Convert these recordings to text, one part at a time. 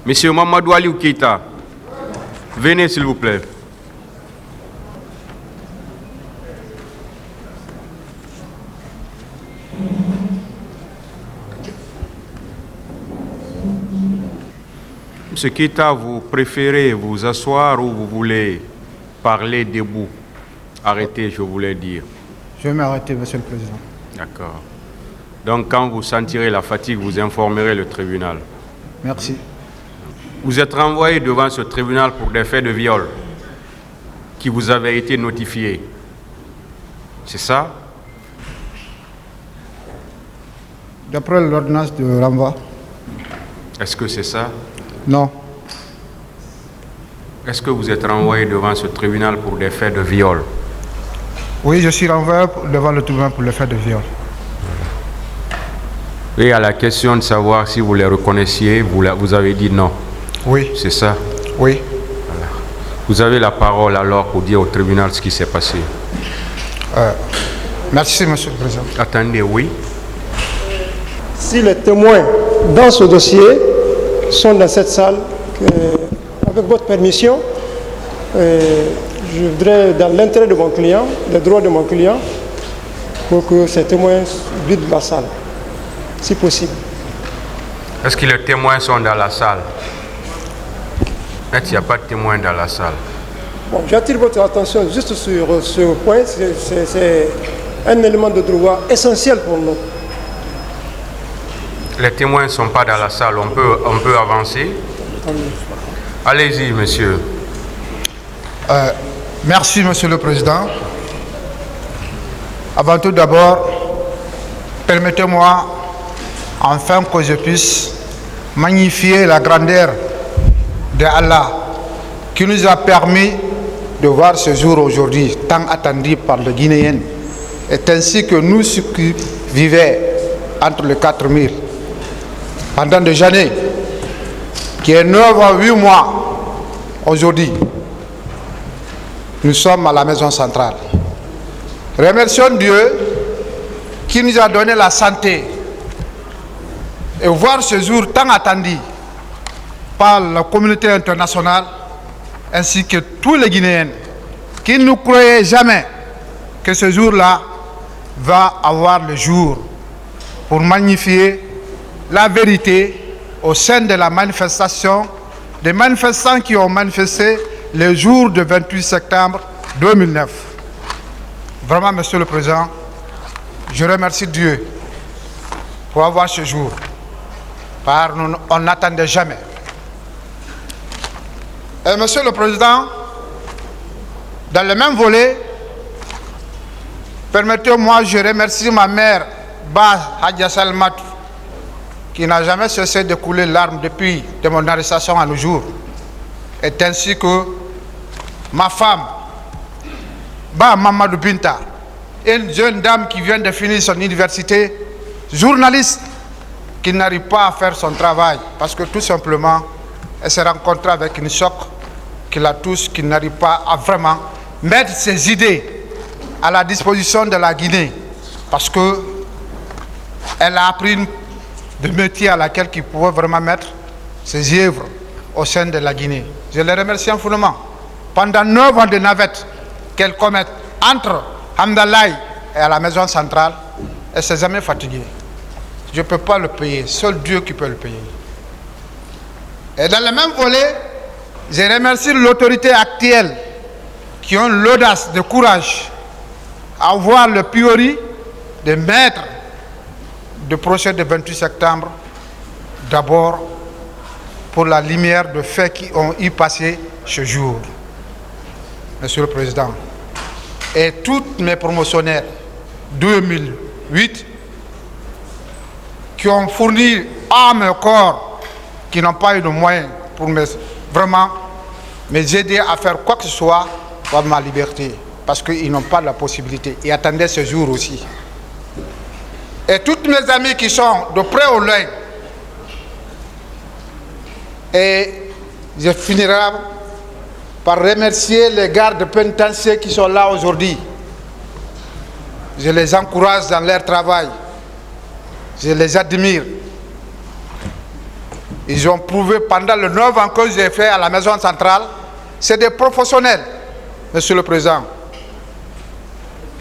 Monsieur Mamadou Aliou Keïta, venez s'il vous plaît. Monsieur Keïta, vous préférez vous asseoir ou vous voulez parler debout? Arrêtez, je voulais dire. Je vais m'arrêter, Monsieur le Président. D'accord. Donc, quand vous sentirez la fatigue, vous informerez le tribunal. Merci. Vous êtes renvoyé devant ce tribunal pour des faits de viol qui vous avaient été notifiés. C'est ça? D'après l'ordonnance de renvoi. Est-ce que c'est ça? Non. Est-ce que vous êtes renvoyé devant ce tribunal pour des faits de viol? Oui, je suis renvoyé devant le tribunal pour les faits de viol. Et à la question de savoir si vous les reconnaissiez, vous avez dit non. Oui. C'est ça? Oui. Voilà. Vous avez la parole alors pour dire au tribunal ce qui s'est passé. Merci, Monsieur le Président. Attendez, oui. Si les témoins dans ce dossier sont dans cette salle, avec votre permission, je voudrais, dans l'intérêt de mon client, les droits de mon client, pour que ces témoins vident la salle, si possible. Est-ce que les témoins sont dans la salle? Il n'y a pas de témoins dans la salle. Bon, j'attire votre attention juste sur ce point. C'est un élément de droit essentiel pour nous. Les témoins ne sont pas dans la salle. On peut avancer. Allez-y, monsieur. Merci, Monsieur le Président. Avant tout d'abord, permettez-moi enfin que je puisse magnifier la grandeur d'Allah qui nous a permis de voir ce jour aujourd'hui, tant attendu par les Guinéens, et ainsi que nous qui vivaient entre les 4 murs pendant des années, qui est 9 à 8 mois aujourd'hui. Nous sommes à la maison centrale. Remercions Dieu qui nous a donné la santé et voir ce jour tant attendu par la communauté internationale ainsi que tous les Guinéens qui ne croyaient jamais que ce jour-là va avoir le jour pour magnifier la vérité au sein de la manifestation des manifestants qui ont manifesté le jour du 28 septembre 2009. Vraiment, Monsieur le Président, je remercie Dieu pour avoir ce jour, car on n'attendait jamais. Et Monsieur le Président, dans le même volet, permettez-moi, je remercie ma mère, Ba Hadja Salmat, qui n'a jamais cessé de couler larmes depuis de mon arrestation à nos jours, et ainsi que ma femme, Ba Mamadou Binta, une jeune dame qui vient de finir son université, journaliste, qui n'arrive pas à faire son travail, parce que tout simplement, elle s'est rencontrée avec une choc qui la touche, qui n'arrive pas à vraiment mettre ses idées à la disposition de la Guinée, parce qu'elle a appris de métier à laquelle il pouvait vraiment mettre ses œuvres au sein de la Guinée. Je les remercie infiniment. Pendant 9 ans de navette qu'elle commet entre Hamdalaï et à la maison centrale, elle ne s'est jamais fatiguée. Je ne peux pas le payer, seul Dieu qui peut le payer. Et dans le même volet, je remercie l'autorité actuelle qui ont l'audace, le courage à voir le priori de mettre le procès du 28 septembre d'abord pour la lumière de faits qui ont eu passé ce jour. Monsieur le Président, et tous mes promotionnaires 2008 qui ont fourni âme et corps, qui n'ont pas eu de moyens pour vraiment m'aider à faire quoi que ce soit pour ma liberté, parce qu'ils n'ont pas la possibilité. Ils attendaient ce jour aussi. Et toutes mes amis qui sont de près ou loin, et je finirai par remercier les gardes pénitentiaires qui sont là aujourd'hui. Je les encourage dans leur travail. Je les admire. Ils ont prouvé pendant le 9 ans que j'ai fait à la maison centrale. C'est des professionnels, Monsieur le Président.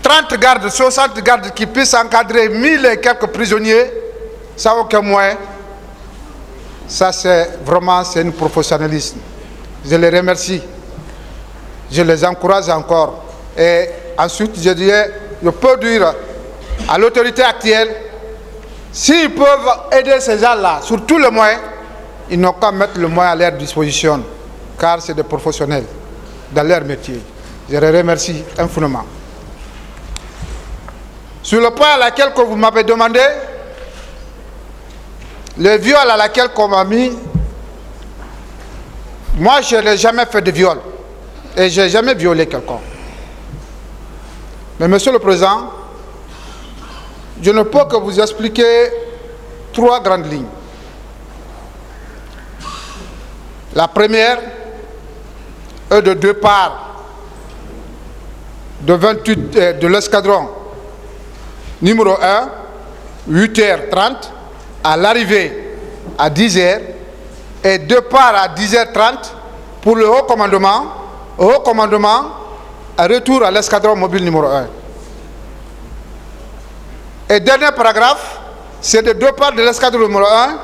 30 gardes, 60 gardes qui puissent encadrer 1000 et quelques prisonniers, ça aucun moyen. Ça c'est un professionnalisme. Je les remercie. Je les encourage encore. Et ensuite, je peux dire à l'autorité actuelle, s'ils peuvent aider ces gens-là sur tous les moyens, ils n'ont qu'à mettre le moyen à leur disposition, car c'est des professionnels dans leur métier. Je les remercie infiniment. Sur le point à laquelle que vous m'avez demandé, le viol à laquelle on m'a mis, moi je n'ai jamais fait de viol et je n'ai jamais violé quelqu'un. Mais Monsieur le Président, je ne peux que vous expliquer 3 grandes lignes. La première est de 2 parts de 28 de l'escadron numéro 1, 8h30, à l'arrivée à 10h, et 2 parts à 10h30 pour le haut commandement, à retour à l'escadron mobile numéro 1. Et dernier paragraphe, c'est de 2 parts de l'escadron numéro 1,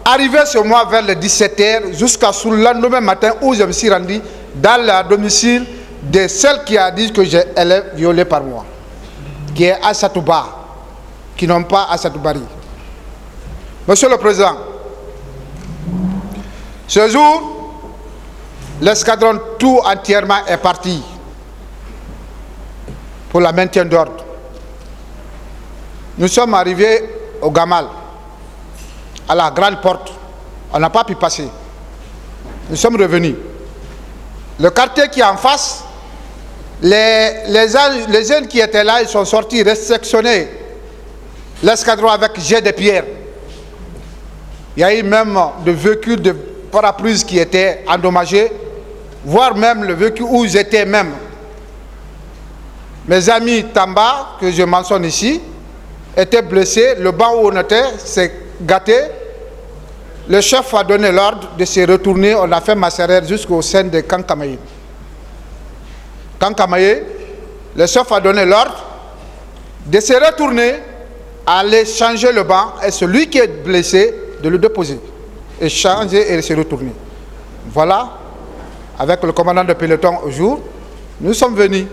arrivé ce mois vers les 17h, jusqu'à sur le lendemain matin où je me suis rendu dans le domicile de celle qui a dit que elle est violée par moi, qui est à Satouba, qui n'ont pas à Satoubari. Monsieur le Président, ce jour, l'escadron tout entièrement est parti pour la maintien d'ordre. Nous sommes arrivés au Gamal, à la grande porte. On n'a pas pu passer. Nous sommes revenus. Le quartier qui est en face, les jeunes qui étaient là, ils sont sortis réceptionner l'escadron avec jet de pierre. Il y a eu même des véhicules de parapluies qui étaient endommagés, voire même le véhicule où ils étaient même. Mes amis Tamba, que je mentionne ici, étaient blessés. Le banc où on était s'est gâté. Le chef a donné l'ordre de se retourner. On a fait macéraire jusqu'au sein de Kankamaye. Kankamaye, le chef a donné l'ordre de se retourner, aller changer le banc, et celui qui est blessé, de le déposer, et changer et se retourner. Voilà, avec le commandant de peloton au jour, nous sommes venus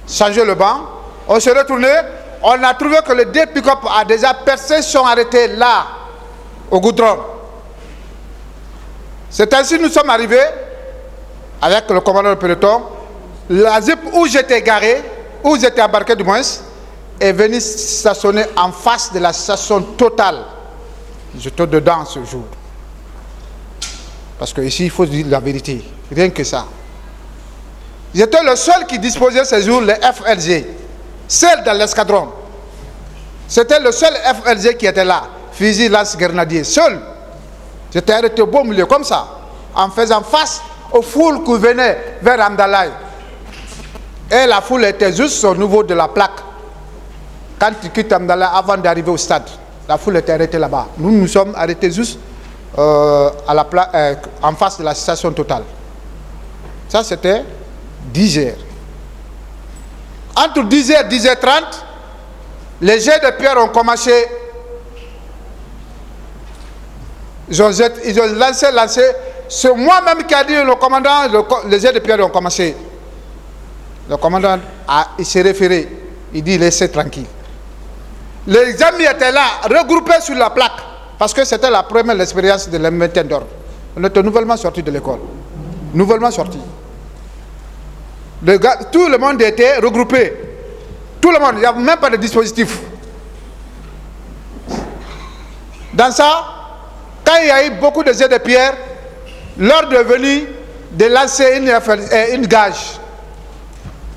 changer le banc, on s'est retourné, on a trouvé que les 2 pick-up a déjà percé, sont arrêtés là, au goudron. C'est ainsi que nous sommes arrivés, avec le commandant de peloton, la zip où j'étais garé, où j'étais embarqué du moins, est venu stationner en face de la station Total. J'étais dedans ce jour. Parce qu'ici, il faut dire la vérité. Rien que ça. J'étais le seul qui disposait ce jour les FLG. Seul dans l'escadron. C'était le seul FLG qui était là. Fusil lance-grenadier. Seul. J'étais arrêté au beau milieu comme ça. En faisant face aux foules qui venaient vers Amdalaï. Et la foule était juste au niveau de la plaque. Quand tu quittes Amdalaï avant d'arriver au stade. La foule était arrêtée là-bas. Nous nous sommes arrêtés juste à la en face de la station Total. Ça, c'était 10h. Entre 10h et 10h30, les jets de pierre ont commencé. Ils ont lancé. C'est moi-même qui a dit le commandant, les jets de pierre ont commencé. Le commandant il s'est référé. Il dit laissez tranquille. Les amis étaient là, regroupés sur la plaque, parce que c'était la première expérience de la maintien d'ordre. On était nouvellement sortis de l'école. Nouvellement sortis. Tout le monde était regroupé. Tout le monde, il n'y avait même pas de dispositif. Dans ça, quand il y a eu beaucoup de jets de pierre, l'ordre est venu de lancer une gage.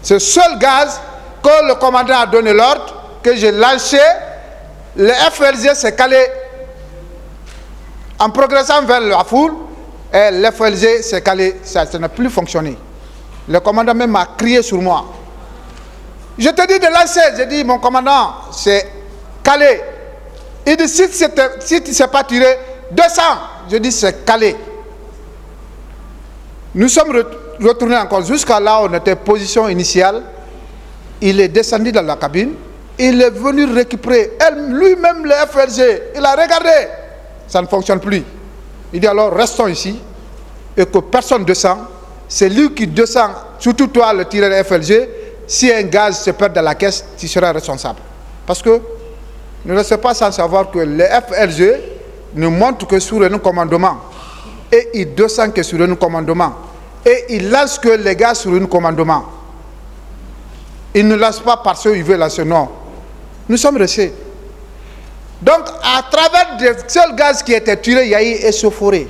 Ce seul gaz que le commandant a donné l'ordre, que j'ai lancé, le FLG s'est calé en progressant vers la foule, et le FLG s'est calé, ça n'a plus fonctionné. Le commandant même a crié sur moi. Je te dis de lancer, j'ai dit mon commandant, c'est calé. Il dit si tu ne sais pas tirer, 200. Je dis c'est calé. Nous sommes retournés encore jusqu'à là où on était position initiale. Il est descendu dans la cabine. Il est venu récupérer lui-même le FLG. Il a regardé. Ça ne fonctionne plus. Il dit alors restons ici et que personne ne descend. C'est lui qui descend, surtout toi le tireur FLG. Si un gaz se perd dans la caisse, tu seras responsable. Parce que ne restez pas sans savoir que le FLG ne montre que sur un commandement. Et il descend que sur un commandement. Et il lance que les gaz sur un commandement. Il ne lance pas parce qu'il veut lancer, non. Nous sommes restés. Donc, à travers des seuls gaz qui étaient tirés, il y a eu échauffourée.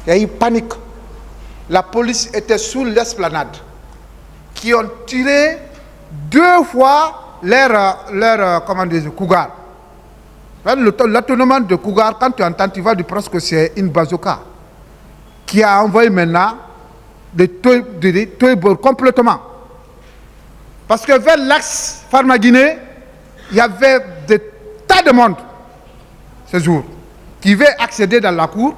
Il y a eu panique. La police était sous l'esplanade. Qui ont tiré 2 fois leur comment dire, Cougar. L'atonement de Cougar, quand tu entends, tu vas du presque que c'est une bazooka. Qui a envoyé maintenant des Toybour complètement. Parce que vers l'axe Farmaguinée, il y avait des tas de monde ce jour qui veut accéder dans la cour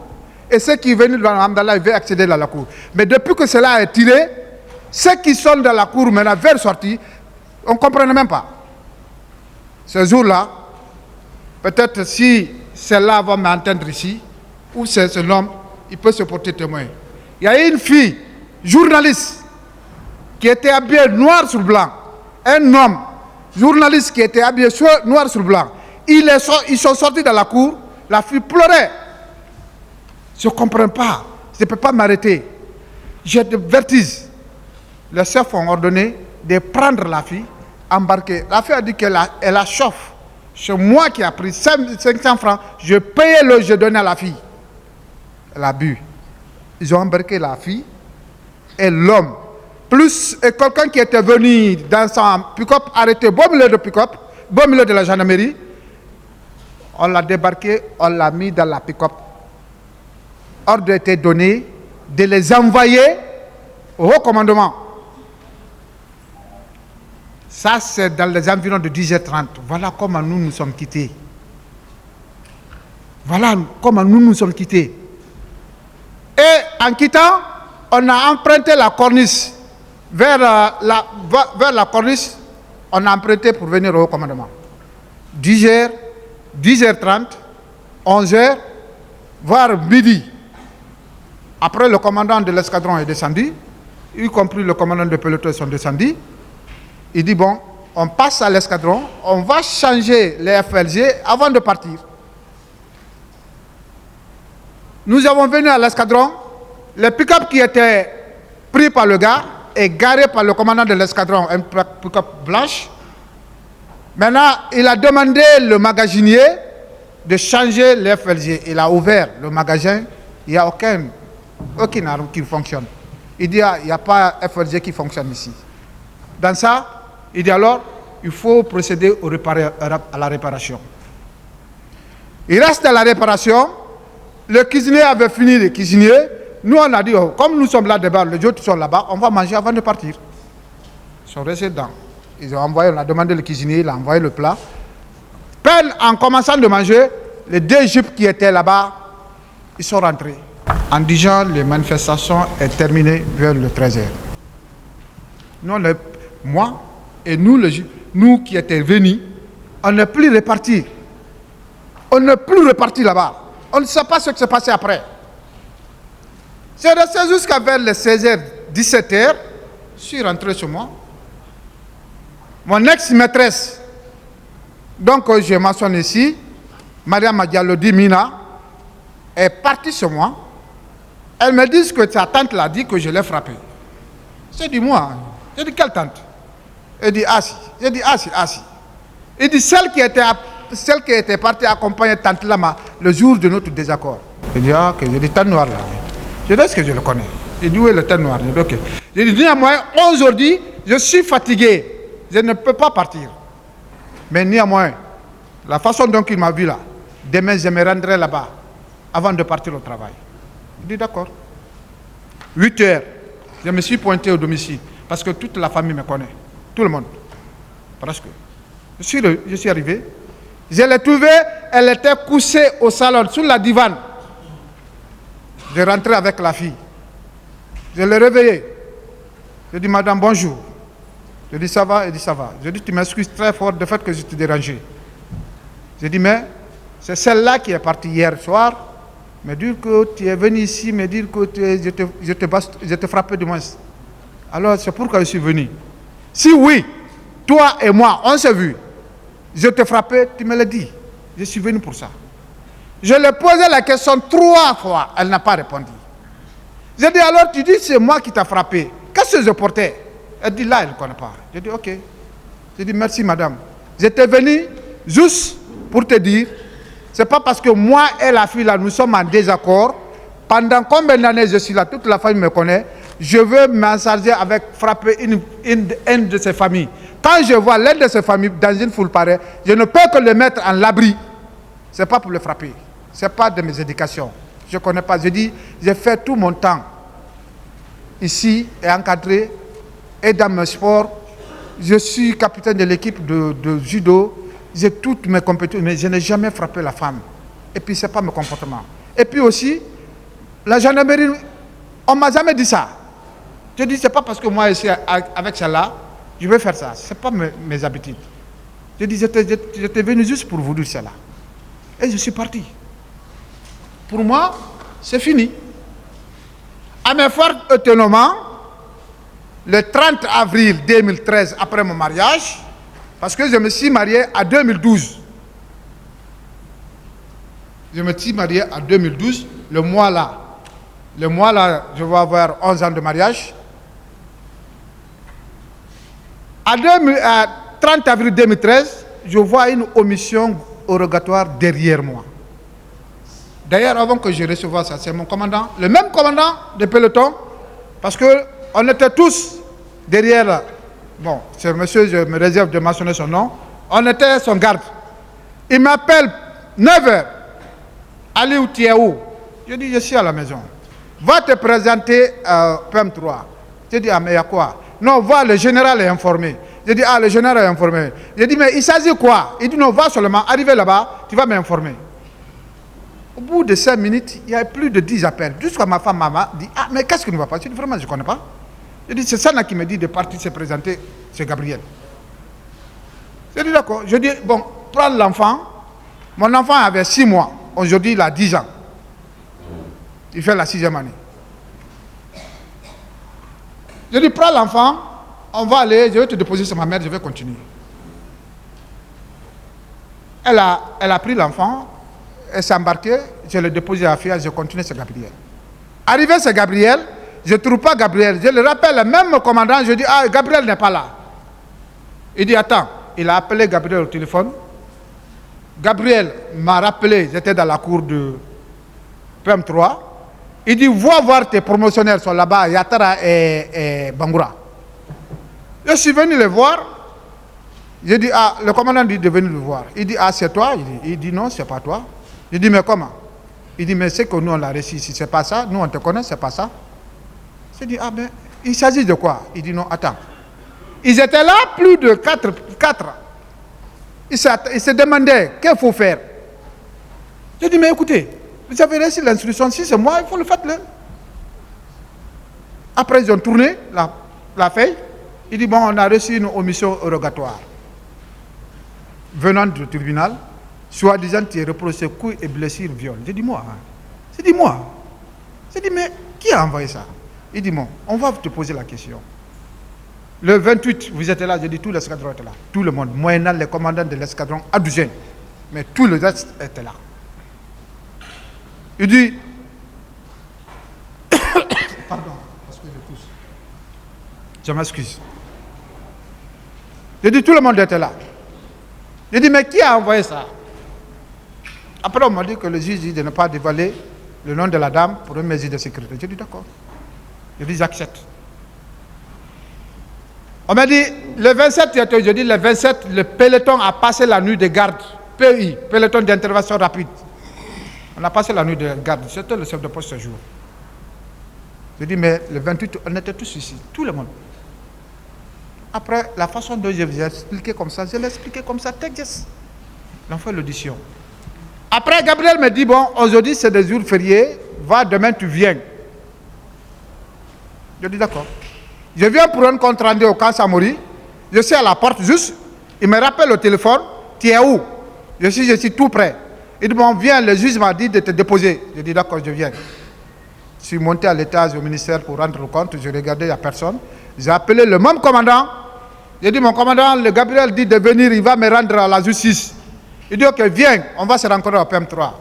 et ceux qui venaient dans l'Amdallah veulent accéder dans la cour. Mais depuis que cela est tiré, ceux qui sont dans la cour maintenant vers sortie, on ne comprenait même pas. Ce jour-là, peut-être si celle-là va m'entendre ici, ou c'est ce homme, il peut se porter témoin. Il y a une fille, journaliste, qui était habillée noir sur blanc. Un homme, journaliste qui était habillé noir sur blanc. Ils sont sortis dans la cour, la fille pleurait. Je ne comprends pas, je ne peux pas m'arrêter. J'ai des vertiges. Les chefs ont ordonné de prendre la fille, embarquer. La fille a dit qu'elle a chauffe. C'est moi qui ai pris 500 francs, je payais je donnais à la fille. Elle a bu. Ils ont embarqué la fille et l'homme. Plus quelqu'un qui était venu dans son pick-up, arrêté beau milieu de pick-up, beau milieu de la gendarmerie. On l'a débarqué, on l'a mis dans la pick-up. Ordre a été donné de les envoyer au haut commandement. Ça, c'est dans les environs de 10h30. Voilà comment nous sommes quittés. Voilà comment nous sommes quittés. Et en quittant, on a emprunté la corniche. Vers la corniche, on a emprunté pour venir au haut commandement. 10h, 10h30, 11h, voire midi. Après, le commandant de l'escadron est descendu, y compris le commandant de peloton sont descendus. Il dit, bon, on passe à l'escadron, on va changer les FLG avant de partir. Nous avons venu à l'escadron, le pick-up qui était pris par le gars est garé par le commandant de l'escadron, un pick-up blanche. Maintenant, il a demandé le magasinier de changer les FLG. Il a ouvert le magasin, il n'y a aucune arme qui fonctionne. Il dit, il n'y a pas FLG qui fonctionne ici. Dans ça, il dit alors, il faut procéder à la réparation. Il reste à la réparation. Le cuisinier avait fini de cuisiner. Nous, on a dit, oh, comme nous sommes là dedans, les autres sont là-bas, on va manger avant de partir. Ils sont restés dedans. Ils ont envoyé, on a demandé le cuisinier, il a envoyé le plat. Peine en commençant de manger, les 2 jeeps qui étaient là-bas, ils sont rentrés. En disant, les manifestations sont terminées vers le 13h. Moi et nous qui étaient venus, on n'est plus repartis. On n'est plus repartis là-bas. On ne sait pas ce qui s'est passé après. C'est resté jusqu'à vers les 16h, 17h. Je suis rentré chez moi. Mon ex-maîtresse, donc je mentionne ici, Mariam Diallo Mina, est partie chez moi. Elle me dit que sa tante l'a dit que je l'ai frappée. J'ai dit moi. J'ai dit quelle tante? Elle dit assis. J'ai dit assis. Il dit celle qui était partie accompagner tante Lama le jour de notre désaccord. Il dit ah, ok, j'ai dit tante noire là. Je dis est-ce que je le connais? Il dit où est le tante noire? J'ai dit ok. J'ai dit néanmoins, aujourd'hui, je suis fatigué. Je ne peux pas partir. Mais néanmoins, la façon dont il m'a vu là, demain je me rendrai là-bas avant de partir au travail. Il dit d'accord. 8h, je me suis pointé au domicile parce que toute la famille me connaît. Tout le monde. Presque. Je suis arrivé. Je l'ai trouvé elle était couchée au salon, sur la divan. Je rentrais avec la fille. Je l'ai réveillée. Je dis, madame, bonjour. Je dis, ça va? Elle dit, ça va. Je dis, tu m'excuses très fort du fait que je t'ai dérangé. Je dis, mais c'est celle-là qui est partie hier soir, me dire que tu es venu ici, me dire que je te frappais du moins. Alors, c'est pourquoi je suis venu. Si oui, toi et moi, on s'est vu, je te frappais, tu me l'as dit. Je suis venu pour ça. Je lui ai posé la question 3 fois, elle n'a pas répondu. J'ai dit, alors tu dis, c'est moi qui t'ai frappé. Qu'est-ce que je portais? Elle dit, là, elle ne connaît pas. J'ai dit, ok. J'ai dit, merci madame. J'étais venu juste pour te dire, c'est pas parce que moi et la fille là, nous sommes en désaccord. Pendant combien d'années je suis là, toute la famille me connaît. Je veux m'en charger avec frapper une de ses familles. Quand je vois l'une de ses familles dans une foule pareille, je ne peux que le mettre en l'abri. Ce n'est pas pour le frapper. Ce n'est pas de mes éducations. Je ne connais pas. Je dis, j'ai fait tout mon temps ici et encadré et dans mon sport. Je suis capitaine de l'équipe de judo. J'ai toutes mes compétences, mais je n'ai jamais frappé la femme. Et puis, ce n'est pas mon comportement. Et puis aussi, la gendarmerie, on ne m'a jamais dit ça. Je dis, ce n'est pas parce que moi, ici, avec celle-là, je vais faire ça. Ce n'est pas mes habitudes. Je dis, j'étais venu juste pour vous dire cela. Et je suis parti. Pour moi, c'est fini. À mes fort étonnement, le 30 avril 2013, après mon mariage, parce que je me suis marié en 2012. Je me suis marié en 2012, le mois là, je vais avoir 11 ans de mariage. À 30 avril 2013, je vois une omission rogatoire derrière moi. D'ailleurs, avant que je reçoive ça, c'est mon commandant, le même commandant de peloton, parce qu'on était tous derrière, bon, ce monsieur, je me réserve de mentionner son nom, on était son garde. Il m'appelle 9h, allez où tu es où? Je dis, je suis à la maison. Va te présenter à PM3. Je dis, ah mais il y a quoi? Non, va, le général est informé. Je dis, ah, le général est informé. Je dis, mais il s'agit quoi? Il dit, non, va seulement, arrivé là-bas, tu vas m'informer. Au bout de 5 minutes, il y a plus de 10 appels. Jusqu'à ma femme, maman, dit, ah, mais qu'est-ce qui ne va pas? Je dis, vraiment, je ne connais pas. Je dis, c'est ça qui me dit de partir se présenter chez Gabriel. Je dis, d'accord. Je dis, bon, prends l'enfant. Mon enfant avait 6 mois. Aujourd'hui, il a 10 ans. Il fait la 6e année. Je dis, prends l'enfant, on va aller, je vais te déposer sur ma mère, je vais continuer. Elle a pris l'enfant, elle s'est embarquée, je l'ai déposé à Fia, je continue sur Gabriel. Arrivé sur Gabriel, je ne trouve pas Gabriel. Je le rappelle, même au commandant, je dis, ah, Gabriel n'est pas là. Il dit, attends, il a appelé Gabriel au téléphone. Gabriel m'a rappelé, j'étais dans la cour de PM3. Il dit, va voir tes promotionnaires sont là-bas, Yatara et Bangoura. Je suis venu les voir. Je dis, ah, le commandant dit de venir le voir. Il dit, ah, c'est toi? Il dit, non, c'est pas toi. Je dis, mais comment? Il dit, mais c'est que nous, on l'a reçu ici, c'est pas ça. Nous, on te connaît, c'est pas ça. Je dis, ah, mais il s'agit de quoi? Il dit, non, attends. Ils étaient là, plus de 4. Ils se demandaient, qu'est-ce qu'il faut faire? Je dis, mais écoutez, vous avez reçu l'instruction, si c'est moi, il faut le faire. Après, ils ont tourné la feuille. Il dit, bon, on a reçu une omission rogatoire. Venant du tribunal, soi-disant, tu es reproché coups et blessures, viol. J'ai dit, moi. J'ai dit, moi. J'ai dit, mais qui a envoyé ça? Il dit, bon, on va te poser la question. Le 28, vous étiez là, j'ai dit, tout l'escadron était là. Tout le monde, moyennant les commandants de l'escadron à douzaine. Mais tout le reste était là. Il dit, pardon, parce que je tousse. Je m'excuse. J'ai dit, tout le monde était là. J'ai dit, mais qui a envoyé ça? Après, on m'a dit que le juge dit de ne pas dévoiler le nom de la dame pour une mesure de sécurité. J'ai dit, d'accord. J'ai dit, j'accepte. On m'a dit, le 27, je dis, le 27, le peloton a passé la nuit de garde. PI, peloton d'intervention rapide. On a passé la nuit de garde. C'était le chef de poste ce jour. Je dis, mais le 28, on était tous ici, tout le monde. Après, la façon dont je vous ai expliqué comme ça, je l'ai expliqué comme ça, texte. L'enfant l'audition. Après, Gabriel me dit, bon, aujourd'hui c'est des jours fériés, va, demain tu viens. Je dis d'accord. Je viens pour un compte rendu au camp Samori. Je suis à la porte juste. Il me rappelle au téléphone, tu es où? Je suis tout prêt. Il dit, bon, viens, le juge m'a dit de te déposer. Je dis d'accord, je viens. Je suis monté à l'étage au ministère pour rendre le compte. Je regardais, il n'y a personne. J'ai appelé le même commandant. J'ai dit, mon commandant, le Gabriel dit de venir, il va me rendre à la justice. Il dit, ok, viens, on va se rencontrer au PM3.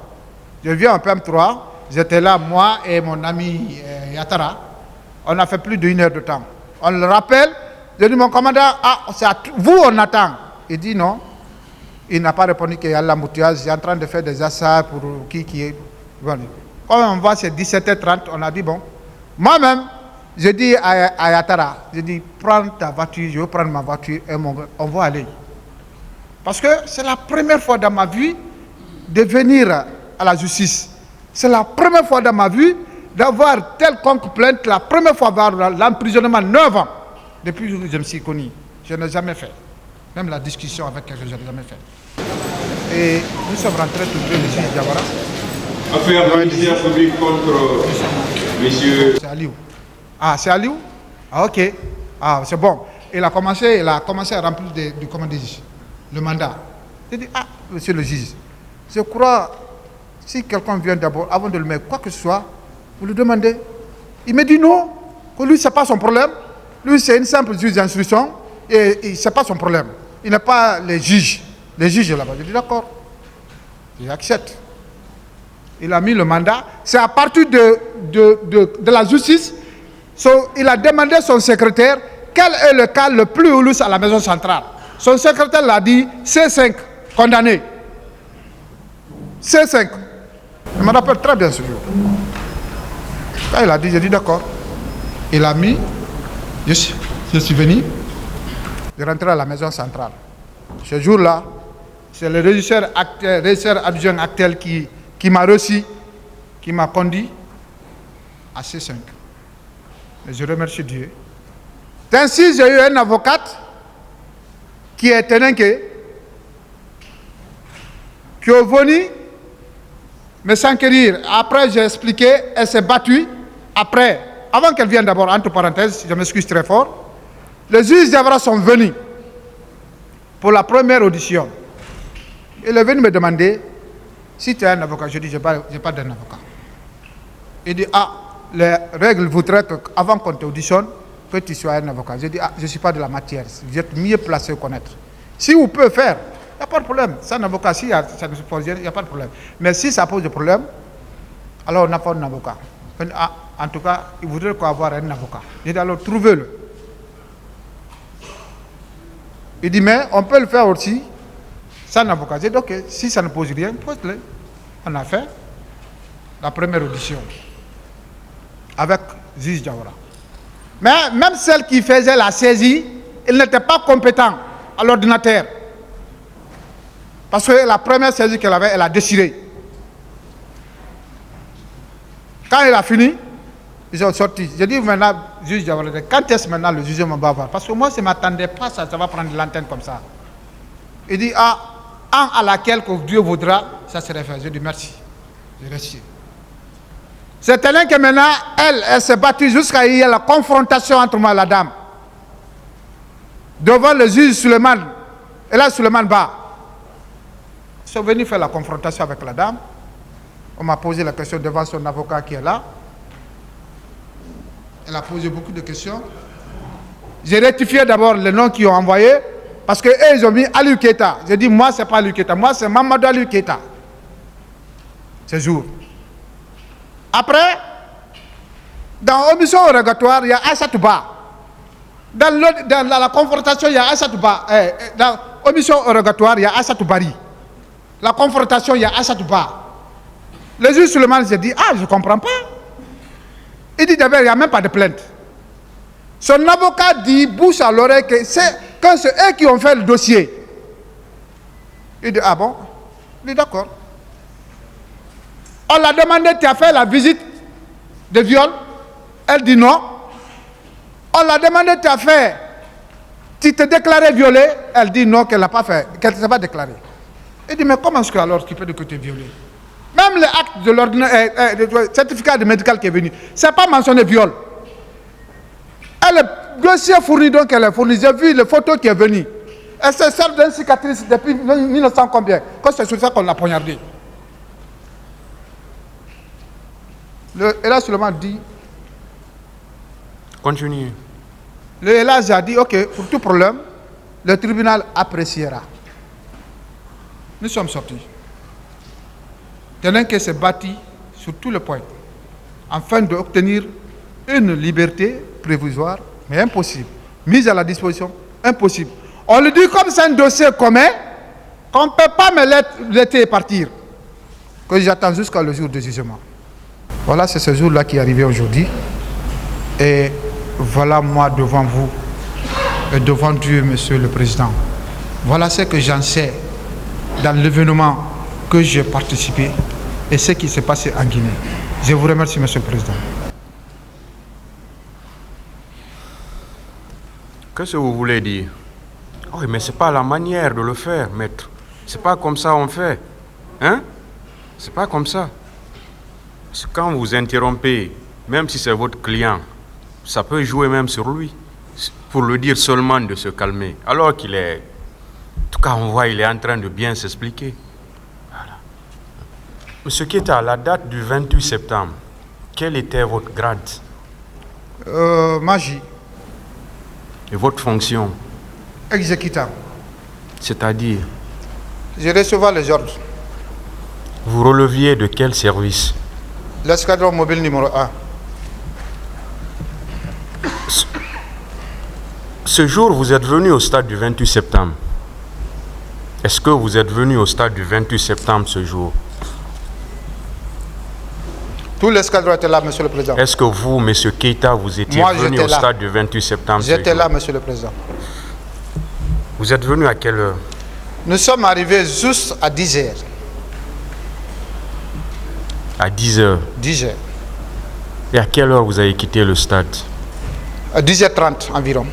Je viens au PM3. J'étais là, moi et mon ami Yatara. On a fait plus d'1 heure de temps. On le rappelle. Je dis, mon commandant, c'est à vous on attend. Il dit non. Il n'a pas répondu qu'il y a l'embouteillage. Il est en train de faire des achats pour qui est. Bon. Quand on voit c'est 17h30, on a dit bon. Moi-même, je dis à Yatara, je dis, prends ta voiture, je vais prendre ma voiture et on va aller. Parce que c'est la première fois dans ma vie de venir à la justice. C'est la première fois dans ma vie d'avoir quelconque plainte, la première fois d'avoir l'emprisonnement 9 ans. Depuis que je me suis connu, je n'ai jamais fait. Même la discussion avec quelqu'un, je n'ai jamais fait. Et nous sommes rentrés trouver le juge Diawara. Affaire de ministère public contre monsieur... C'est Aliou. Ah, c'est Aliou? Ah, ok. Ah, c'est bon. Il a commencé à remplir le mandat. J'ai dit, ah, monsieur le juge, je crois, si quelqu'un vient d'abord, avant de le mettre quoi que ce soit, vous lui demandez. Il me dit non, que lui, ce n'est pas son problème. Lui, c'est une simple juge d'instruction et ce n'est pas son problème. Il n'est pas les juges. Les juges là-bas. Je dis d'accord. J'accepte. Il a mis le mandat. C'est à partir de la justice. Il a demandé à son secrétaire quel est le cas le plus houlous à la maison centrale. Son secrétaire l'a dit, C5, condamné. C5. Je me rappelle très bien ce jour. Quand il a dit, j'ai dit d'accord. Il a mis, je suis venu, je rentré à la maison centrale. Ce jour-là, c'est le régisseur adjoint actuel qui m'a reçu, qui m'a conduit à C5. Et je remercie Dieu. Ainsi, j'ai eu un avocat qui est Tenenke, qui est venu me s'enquérir. Après, j'ai expliqué, elle s'est battue. Après, avant qu'elle vienne d'abord, entre parenthèses, je m'excuse très fort, les juges Diawara sont venus pour la première audition. Il est venu me demander si tu es un avocat. Je dis, je n'ai pas d'un avocat. Il dit, ah, les règles voudraient qu'avant qu'on t'auditionne, que tu sois un avocat. Je dis, ah, je ne suis pas de la matière. Vous êtes mieux placé à connaître. Si vous pouvez faire, il n'y a pas de problème. C'est un avocat, si ça ne se pose, il n'y a pas de problème. Mais si ça pose des problèmes, alors on n'a pas un avocat. Ah, en tout cas, il voudrait avoir un avocat. Je dis, alors trouvez-le. Il dit, mais on peut le faire aussi sans avocat. J'ai dit, ok, si ça ne pose rien, pose-le. On a fait la première audition avec juge Diawara. Mais même celle qui faisait la saisie, il n'était pas compétent à l'ordinateur. Parce que la première saisie qu'elle avait, elle a déchiré. Quand il a fini, ils sont sortis. J'ai dit maintenant, juge Diawara, quand est-ce maintenant le juge va voir? Parce que moi, je ne m'attendais pas ça va prendre l'antenne comme ça. Il dit, ah, à laquelle que Dieu voudra, ça serait fait. Je dis merci. Je remercie. C'est elle que maintenant, elle s'est battue jusqu'à y a la confrontation entre moi et la dame. Devant le juge Suleiman. Et là, Suleiman bat. Ils sont venus faire la confrontation avec la dame. On m'a posé la question devant son avocat qui est là. Elle a posé beaucoup de questions. J'ai rectifié d'abord les noms qu'ils ont envoyés. Parce qu'eux, ils ont mis Aliou Keita. J'ai dit, moi, ce n'est pas Aliou Keita. Moi, c'est Mamadou Aliou Keita. Ce jour. Après, dans l'omission rogatoire, il y a Aïssatou Ba. Dans la confrontation, il y a Aïssatou Ba. Dans l'omission rogatoire, il y a Aïssatou Bari. La confrontation, il y a Aïssatou Ba. Le juge Suleiman s'est dit, ah, je ne comprends pas. Il dit d'abord, il n'y a même pas de plainte. Son avocat dit, bouche à l'oreille, que c'est eux qui ont fait le dossier. Il dit, ah bon? Il dit, d'accord. On l'a demandé, tu as fait la visite de viol? Elle dit non. On l'a demandé, tu t'es déclaré violée? Elle dit non, qu'elle n'a pas fait, qu'elle ne s'est pas déclarée. Il dit, mais comment est-ce que alors tu peux dire que tu es violée? Même l'acte de l'ordinaire, le certificat de médical qui est venu, c'est pas mentionné viol. Et le dossier fourni, donc elle a fourni, j'ai vu les photos qui est venues. Elle se sert d'une cicatrice depuis 1900 combien, quand c'est sur ça qu'on l'a poignardé. Elle a seulement dit. Continuez. Le Elage a dit, ok, pour tout problème, le tribunal appréciera. Nous sommes sortis. Quelqu'un qui s'est battu sur tous les points, afin d'obtenir une liberté provisoire, mais impossible. Mise à la disposition, impossible. On lui dit, comme c'est un dossier commun, qu'on ne peut pas me laisser partir, que j'attends jusqu'à le jour du jugement. Voilà, c'est ce jour-là qui est arrivé aujourd'hui. Et voilà moi devant vous et devant Dieu, Monsieur le Président. Voilà ce que j'en sais dans l'événement que j'ai participé et ce qui s'est passé en Guinée. Je vous remercie, Monsieur le Président. Qu'est-ce que vous voulez dire? Oui, mais ce n'est pas la manière de le faire, maître. C'est pas comme ça on fait. Hein? C'est pas comme ça. Parce que quand vous interrompez, même si c'est votre client, ça peut jouer même sur lui, pour le dire seulement de se calmer. Alors qu'il est... En tout cas, on voit qu'il est en train de bien s'expliquer. Voilà. Monsieur Keita, la date du 28 septembre, quel était votre grade? Magie. Et votre fonction? Exécutant. C'est-à-dire? Je recevais les ordres. Vous releviez de quel service? L'escadron mobile numéro 1. Ce jour, vous êtes venu au stade du 28 septembre. Est-ce que vous êtes venu au stade du 28 septembre ce jour? Tout l'escadron était là, Monsieur le Président. Est-ce que vous, Monsieur Keita, vous étiez venu au stade du 28 septembre ce jour? J'étais là, Monsieur le Président. Vous êtes venu à quelle heure? Nous sommes arrivés juste à 10 heures. À 10 heures. 10 heures. Et à quelle heure vous avez quitté le stade? À 10h30 environ.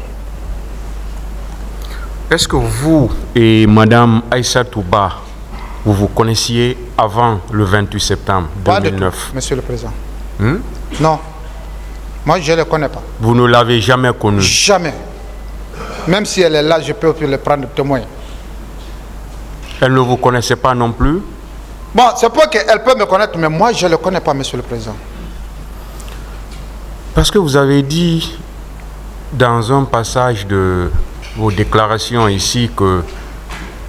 Est-ce que vous et Madame Aïssa Touba, vous vous connaissiez avant le 28 septembre 2009? Pas du tout, Monsieur le Président. Hmm? Non. Moi, je ne le connais pas. Vous ne l'avez jamais connue? Jamais. Même si elle est là, je peux le prendre témoin. Elle ne vous connaissait pas non plus? Bon, c'est pas qu'elle peut me connaître, mais moi, je ne le connais pas, Monsieur le Président. Parce que vous avez dit dans un passage de vos déclarations ici que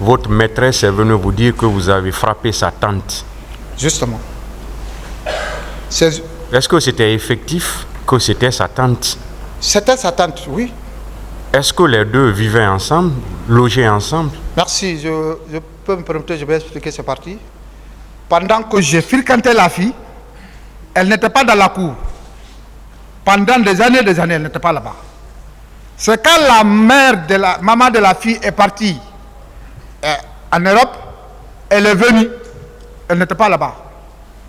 votre maîtresse est venue vous dire que vous avez frappé sa tante. Justement. Est-ce que c'était effectif que c'était sa tante? C'était sa tante, oui. Est-ce que les deux vivaient ensemble, logeaient ensemble? Merci, je peux me permettre, je vais expliquer cette partie. Pendant que j'ai fréquenté la fille, elle n'était pas dans la cour. Pendant des années, elle n'était pas là-bas. C'est quand la maman de la fille est partie en Europe, elle est venue, elle n'était pas là-bas.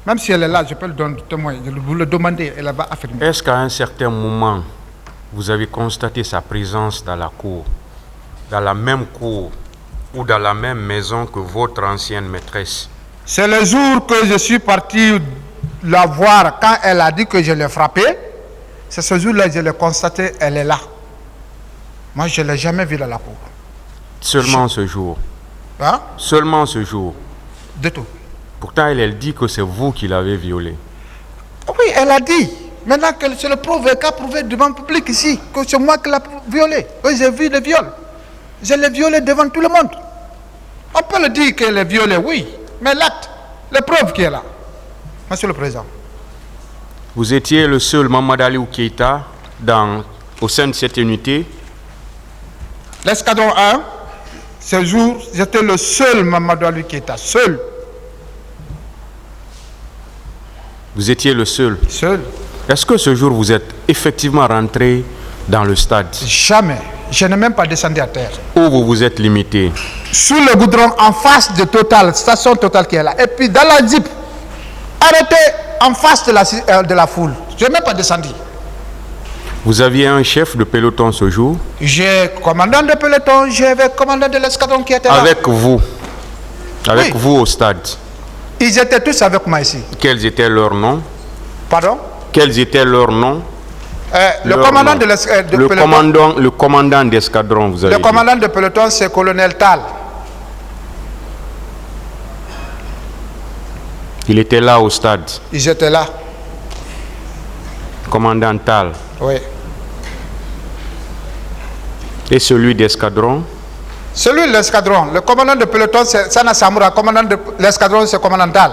Même si elle est là, je peux le donner témoin, je vous le demander, elle va affirmer. Est-ce qu'à un certain moment, vous avez constaté sa présence dans la cour, dans la même cour ou dans la même maison que votre ancienne maîtresse? C'est le jour que je suis parti la voir quand elle a dit que je l'ai frappée. C'est ce jour-là que je l'ai constaté, elle est là. Moi, je ne l'ai jamais vue dans la cour. Seulement ce jour? Hein? Seulement ce jour? De tout. Pourtant, elle dit que c'est vous qui l'avez violée. Oui, elle a dit. Maintenant que c'est le prouvé, qu'a prouvé devant le public ici, que c'est moi qui l'ai violée. Oui, j'ai vu le viol. Je l'ai violée devant tout le monde. On peut le dire qu'elle est violée, oui. Mais l'acte, la preuve qui est là. Monsieur le Président. Vous étiez le seul Mamadou Aliou Keita au sein de cette unité? L'escadron 1, ce jour, j'étais le seul Mamadou Aliou Keita, seul. Vous étiez le seul? Seul. Est-ce que ce jour, vous êtes effectivement rentré dans le stade? Jamais. Je n'ai même pas descendu à terre. Où vous vous êtes limité? Sous le goudron, en face de Total, station Total qui est là. Et puis dans la Jeep, arrêté en face de la foule. Je n'ai même pas descendu. Vous aviez un chef de peloton ce jour? J'ai commandant de peloton, j'avais commandant de l'escadron qui était là. Avec vous? Avec Oui. vous au stade? Ils étaient tous avec moi ici. Quels étaient leurs noms? Pardon? Quels étaient leurs noms? Le commandant de peloton. Le commandant d'escadron, vous avez Le dit. commandant de peloton, c'est colonel Tal. Il était là au stade. Ils étaient là. Commandant Tal. Oui. Et celui d'escadron? Celui de l'escadron, le commandant de peloton, c'est Sana Samoura. Le commandant de l'escadron, c'est commandant Tal.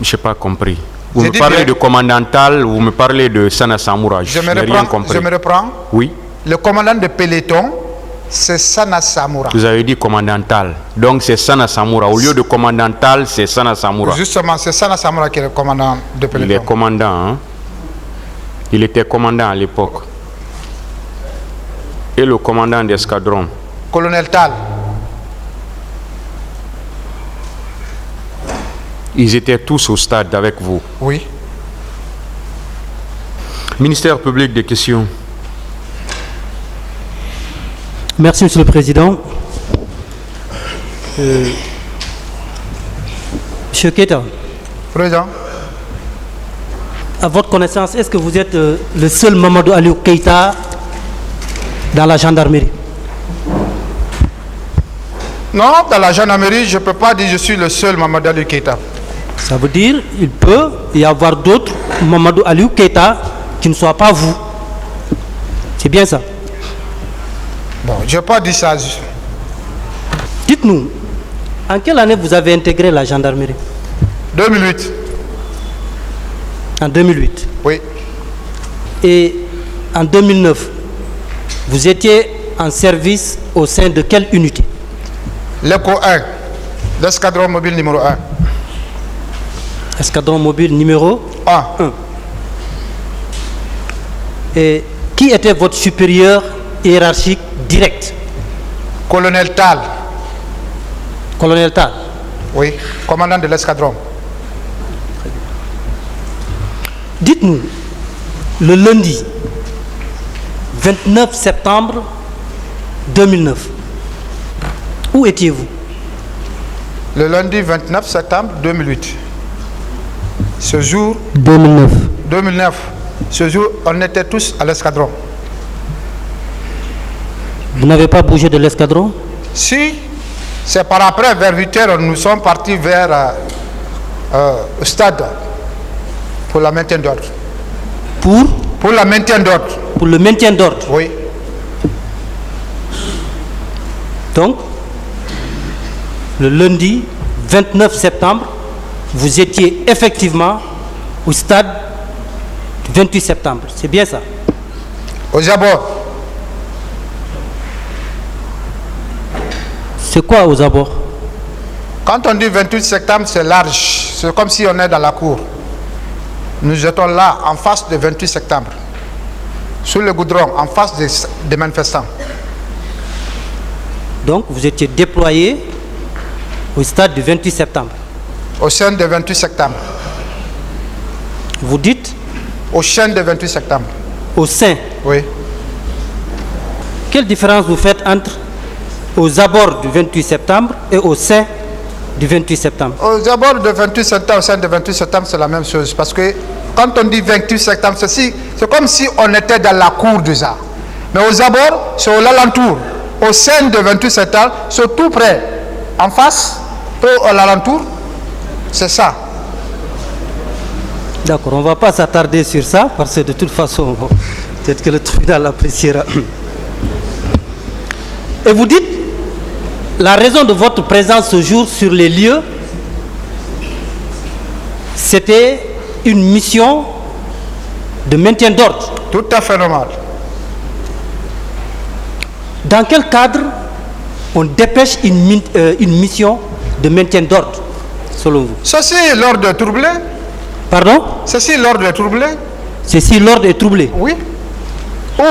Je n'ai pas compris. Vous J'ai me dit parlez bien. de commandant Tal, vous me parlez de Sana Samoura. Je n'ai rien compris. Je me reprends. Oui. Le commandant de peloton, c'est Sana Samoura. Vous avez dit commandant Tal. Donc c'est Sana Samoura. Au lieu de commandant Tal, c'est Sana Samoura. Justement, c'est Sana Samoura qui est le commandant de peloton. Il est commandant, hein? Il était commandant à l'époque. Et le commandant d'escadron? Colonel Tal. Ils étaient tous au stade avec vous. Oui. Ministère public des questions. Merci, Monsieur le Président. Monsieur Keita, Président. à votre connaissance, est-ce que vous êtes le seul Mamadou Aliou Keita dans la gendarmerie? Non, dans la gendarmerie, je ne peux pas dire que je suis le seul Mamadou Aliou Keita. Ça veut dire qu'il peut y avoir d'autres Mamadou Aliou Keita qui ne soient pas vous. C'est bien ça. Bon, je n'ai pas dit ça. Dites-nous, en quelle année vous avez intégré la gendarmerie? 2008. En 2008. Oui. Et en 2009, vous étiez en service au sein de quelle unité? L'ECO 1, l'escadron mobile numéro 1. Escadron mobile numéro 1. 1. Et qui était votre supérieur hiérarchique direct? Colonel Tal. Colonel Tal. Oui, commandant de l'escadron. Dites-nous, le lundi 29 septembre 2009, où étiez-vous? Le lundi 29 septembre 2008. Ce jour, 2009, ce jour, on était tous à l'escadron. Vous n'avez pas bougé de l'escadron? Si, c'est par après, vers 8h, nous sommes partis vers le stade pour la maintien d'ordre. Pour la maintien d'ordre. Pour le maintien d'ordre. Oui. Donc, le lundi 29 septembre, vous étiez effectivement au stade du 28 septembre. C'est bien ça? Aux abords. C'est quoi aux abords? Quand on dit 28 septembre, c'est large. C'est comme si on est dans la cour. Nous étions là, en face du 28 septembre. Sur le goudron, en face des manifestants. Donc, vous étiez déployé au stade du 28 septembre. Au sein du 28 septembre. Vous dites? Au sein du 28 septembre. Au sein? Oui. Quelle différence vous faites entre aux abords du 28 septembre et au sein du 28 septembre? Aux abords du 28 septembre, au sein du 28 septembre, c'est la même chose. Parce que quand on dit 28 septembre, c'est comme si on était dans la cour déjà. Mais aux abords, c'est au alentour. Au sein du 28 septembre, c'est tout près. En face, à l'alentour, c'est ça. D'accord, on ne va pas s'attarder sur ça, parce que de toute façon, peut-être que le tribunal appréciera. Et vous dites, la raison de votre présence ce jour sur les lieux, c'était une mission de maintien d'ordre. Tout à fait normal. Dans quel cadre on dépêche une mission de maintien d'ordre, selon vous? Ceci, l'ordre est troublé. Pardon? Ceci, l'ordre est troublé. C'est si l'ordre est troublé? Oui. Ou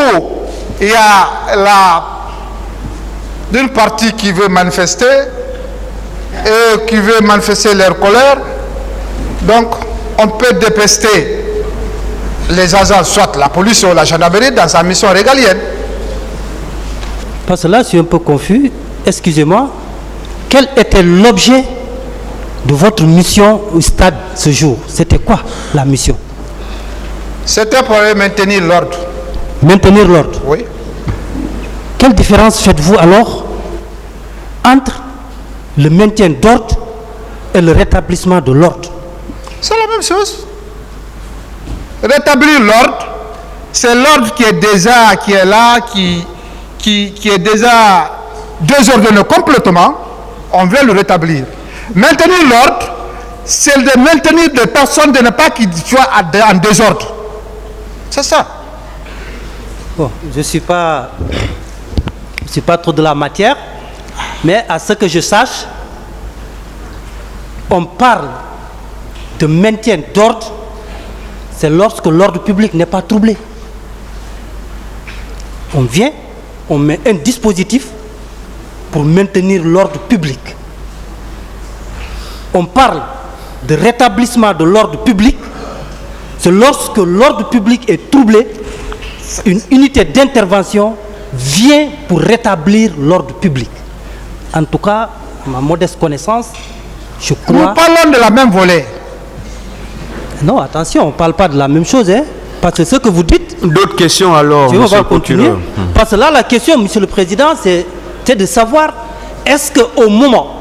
il y a d'une partie qui veut manifester et qui veut manifester leur colère. Donc, on peut dépester les agents, soit la police ou la gendarmerie, dans sa mission régalienne. Parce que là, je suis un peu confus. Excusez-moi. quel était l'objet de votre mission au stade ce jour? C'était quoi la mission? C'était pour maintenir l'ordre. Maintenir l'ordre. Oui. Quelle différence faites-vous alors entre le maintien d'ordre et le rétablissement de l'ordre? C'est la même chose. Rétablir l'ordre, c'est l'ordre qui est là, qui est déjà désordonné complètement. On veut le rétablir. Maintenir l'ordre, c'est de maintenir des personnes, de ne pas qu'ils soient en désordre. C'est ça. Bon, je ne suis pas trop de la matière, mais à ce que je sache, on parle de maintien d'ordre, c'est lorsque l'ordre public n'est pas troublé. On vient, on met un dispositif pour maintenir l'ordre public. On parle de rétablissement de l'ordre public, c'est lorsque l'ordre public est troublé, une unité d'intervention vient pour rétablir l'ordre public. En tout cas, à ma modeste connaissance, je crois... Nous parlons de la même volée. Non, attention, on ne parle pas de la même chose, hein, parce que ce que vous dites... D'autres questions alors, on monsieur va le continuer. procureur. Parce que là, la question, monsieur le Président, c'est de savoir, est-ce qu'au moment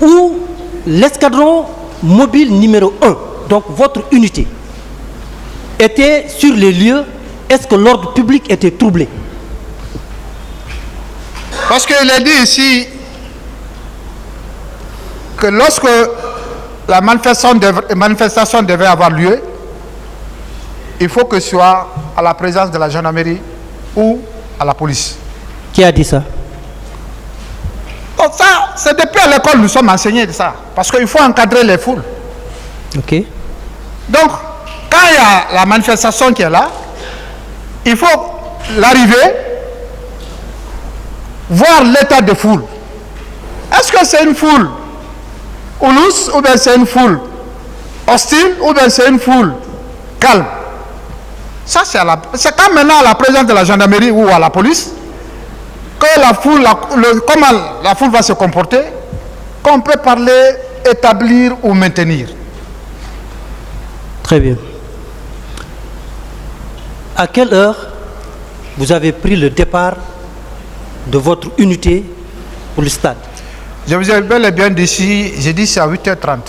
où l'escadron mobile numéro 1, donc votre unité, était sur les lieux, est-ce que l'ordre public était troublé? Parce qu'il est dit ici que lorsque la manifestation devait avoir lieu, il faut que ce soit à la présence de la gendarmerie ou à la police. Qui a dit ça? Donc ça, c'est depuis à l'école que nous sommes enseignés de ça. Parce qu'il faut encadrer les foules. Ok. Donc, quand il y a la manifestation qui est là, il faut l'arrivée, voir l'état de foule. Est-ce que c'est une foule houlousse ou bien c'est une foule hostile ou bien c'est une foule calme? Ça, c'est quand maintenant à la présence de la gendarmerie ou à la police que la foule, comment la foule va se comporter, qu'on peut parler, établir ou maintenir. Très bien. À quelle heure vous avez pris le départ de votre unité pour le stade? Je vous ai bel et bien d'ici, j'ai dit c'est à 8h30.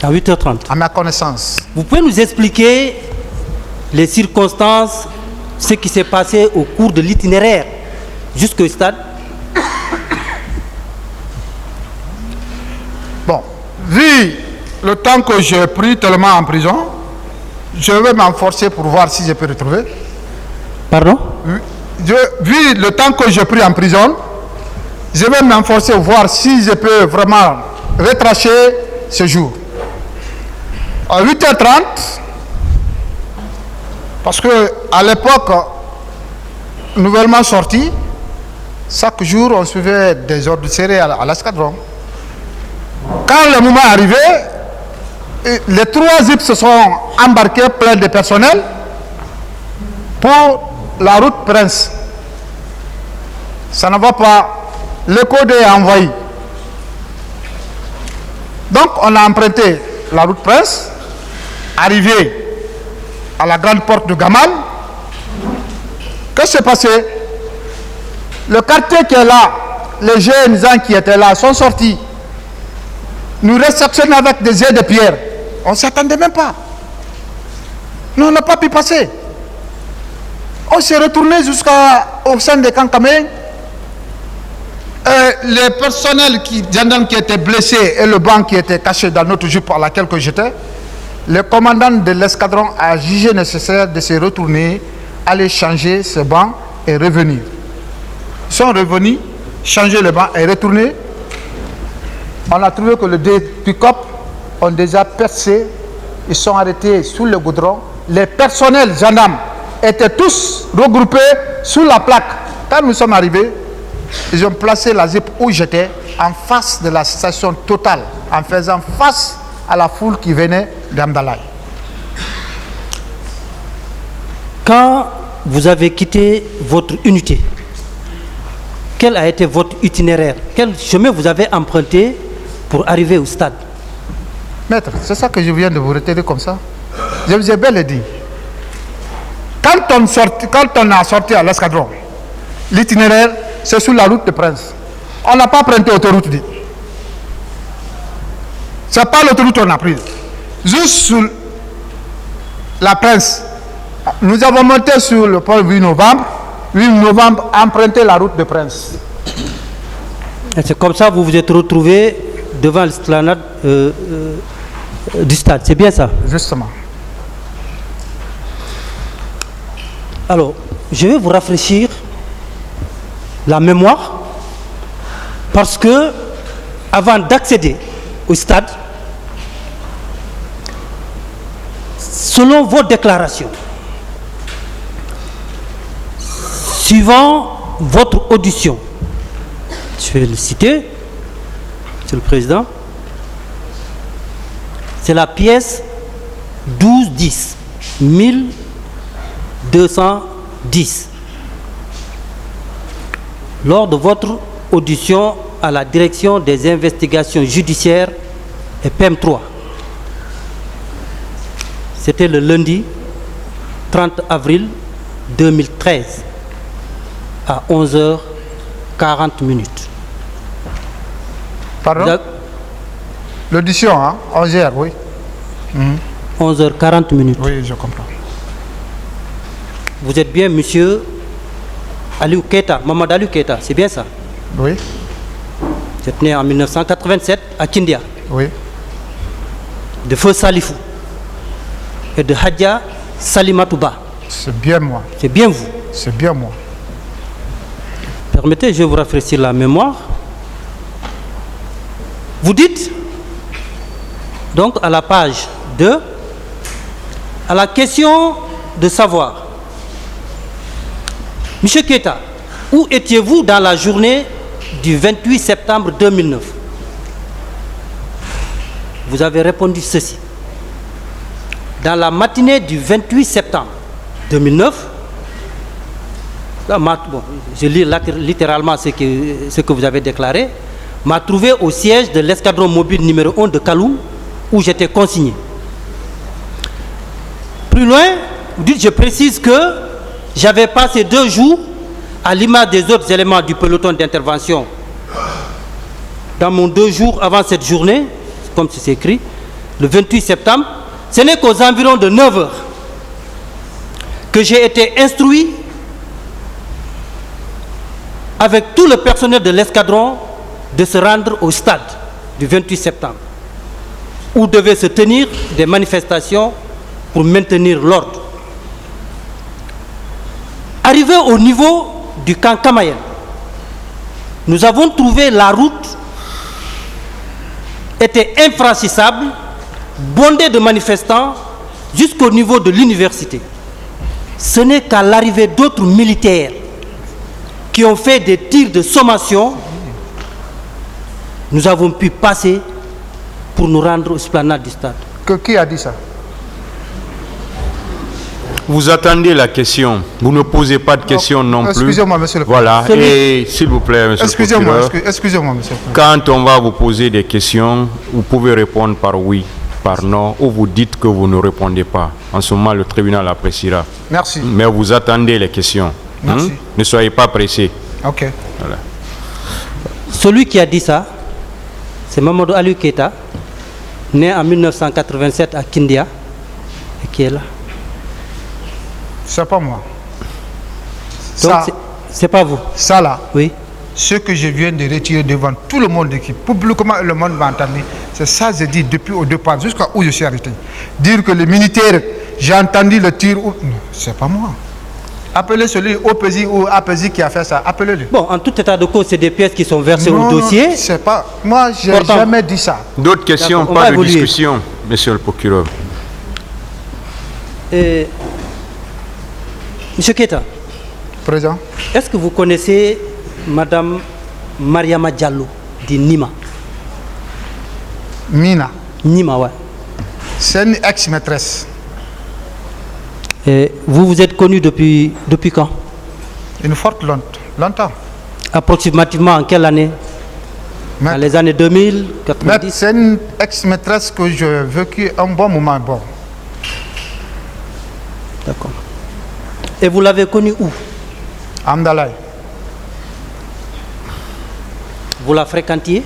À 8h30. À ma connaissance. Vous pouvez nous expliquer les circonstances, ce qui s'est passé au cours de l'itinéraire jusqu'au stade? Bon, vu le temps que j'ai pris tellement en prison, je vais m'enforcer pour voir si je peux retrouver. Pardon? Vu le temps que j'ai pris en prison, je vais m'enforcer pour voir si je peux vraiment retracer ce jour. À 8h30, parce qu'à l'époque, nouvellement sorti, chaque jour on suivait des ordres serrés à l'escadron. Quand le moment est arrivé, les 3 zips se sont embarqués pleins de personnel pour la route Prince. Ça ne va pas. Le code est envoyé. Donc on a emprunté la route Prince, arrivé à la grande porte de Gamal. Que s'est passé? Le quartier qui est là, les jeunes gens qui étaient là sont sortis. Nous réceptionnons avec des œufs de pierre. On ne s'attendait même pas. Nous, on n'a pas pu passer. On s'est retourné jusqu'au sein des camps Kameng. Les personnels gendarmes qui étaient blessés et le banc qui était caché dans notre jupe à laquelle j'étais, le commandant de l'escadron a jugé nécessaire de se retourner, aller changer ce banc et revenir. Ils sont revenus, changer le banc et retourner. On a trouvé que les 2 pick-up ont déjà percé, ils sont arrêtés sous le goudron. Les personnels gendarmes étaient tous regroupés sous la plaque. Quand nous sommes arrivés, ils ont placé la zip où j'étais, en face de la station Total, en faisant face à la foule qui venait d'Amdalaï. Quand vous avez quitté votre unité, quel a été votre itinéraire? Quel chemin vous avez emprunté pour arriver au stade? Maître, c'est ça que je viens de vous retenir comme ça. Je vous ai bel dit. Quand on a sorti à l'escadron, l'itinéraire, c'est sur la route de Prince. On n'a pas emprunté l'autoroute. Ce n'est pas l'autoroute qu'on a prise. Juste sur la Prince. Nous avons monté sur le pont 8 novembre. 8 novembre, emprunté la route de Prince. Et c'est comme ça que vous vous êtes retrouvé devant l'esplanade du stade, c'est bien ça? Justement. Alors, je vais vous rafraîchir la mémoire parce que avant d'accéder au stade, selon vos déclarations, suivant votre audition, je vais le citer, Monsieur le Président, c'est la pièce 1210, 1210. Lors de votre audition à la direction des investigations judiciaires et PM3, c'était le lundi 30 avril 2013 à 11h40. Pardon? L'audition, hein? 11h, oui. 11h40. Oui, je comprends. Vous êtes bien monsieur Aliou Keita, Mamadou Aliou Keita, c'est bien ça? Oui. Vous êtes né en 1987 à Kindia. Oui. De Feu Salifou et de Hadja Salimatouba. C'est bien moi. C'est bien vous. C'est bien moi. Permettez, je vais vous rafraîchir la mémoire. Vous dites, donc à la page 2, à la question de savoir, Monsieur Keita, où étiez-vous dans la journée du 28 septembre 2009? Vous avez répondu ceci. Dans la matinée du 28 septembre 2009, là, je lis littéralement ce que vous avez déclaré, m'a trouvé au siège de l'escadron mobile numéro 1 de Kaloum, où j'étais consigné. Plus loin, vous dites, je précise que j'avais passé 2 jours, à l'image des autres éléments du peloton d'intervention, dans mon 2 jours avant cette journée, comme c'est écrit, le 28 septembre, ce n'est qu'aux environs de 9 h que j'ai été instruit avec tout le personnel de l'escadron de se rendre au stade du 28 septembre, où devaient se tenir des manifestations pour maintenir l'ordre. Arrivé au niveau du camp Kamayen, nous avons trouvé la route était infranchissable, bondée de manifestants jusqu'au niveau de l'université. Ce n'est qu'à l'arrivée d'autres militaires qui ont fait des tirs de sommation, nous avons pu passer pour nous rendre au esplanade du stade. Qui a dit ça? Vous attendez la question. Vous ne posez pas de questions non plus. Excusez-moi, monsieur le président. Voilà. Et s'il vous plaît, monsieur le procureur, Excusez-moi, monsieur le président. quand on va vous poser des questions, vous pouvez répondre par oui, par non, ou vous dites que vous ne répondez pas. En ce moment, le tribunal appréciera. Merci. Mais vous attendez les questions. Merci. Ne soyez pas pressés. Ok. Voilà. Celui qui a dit ça, c'est Mamadou Aliou Keita, né en 1987 à Kindia, et qui est là. C'est pas moi. Donc, Ça, c'est pas vous. ça là, Oui. ce que je viens de retirer devant tout le monde qui publiquement le monde va entendre, c'est ça que j'ai dit depuis au départ jusqu'à où je suis arrêté. Dire que les militaires, j'ai entendu le tir, non, c'est pas moi. Appelez celui OPJ ou APJ qui a fait ça, appelez-le. Bon, en tout état de cause, c'est des pièces qui sont versées Non, au dossier. non, c'est pas. Moi, j'ai Pourtant, jamais dit ça. D'autres questions, D'accord, on va pas de évoluer. discussion, monsieur le procureur. Monsieur Keita, Président, est-ce que vous connaissez Madame Mariama Diallo de Nima? Mina, Nima, ouais. c'est une ex-maîtresse. Et vous vous êtes connu depuis quand? Une forte longtemps. Approximativement en quelle année? Dans Maître, les années 2000, Maître, 90? c'est une ex-maîtresse que j'ai vécu un bon moment. Bon. D'accord. Et vous l'avez connue où? Amdalaï. Vous la fréquentiez?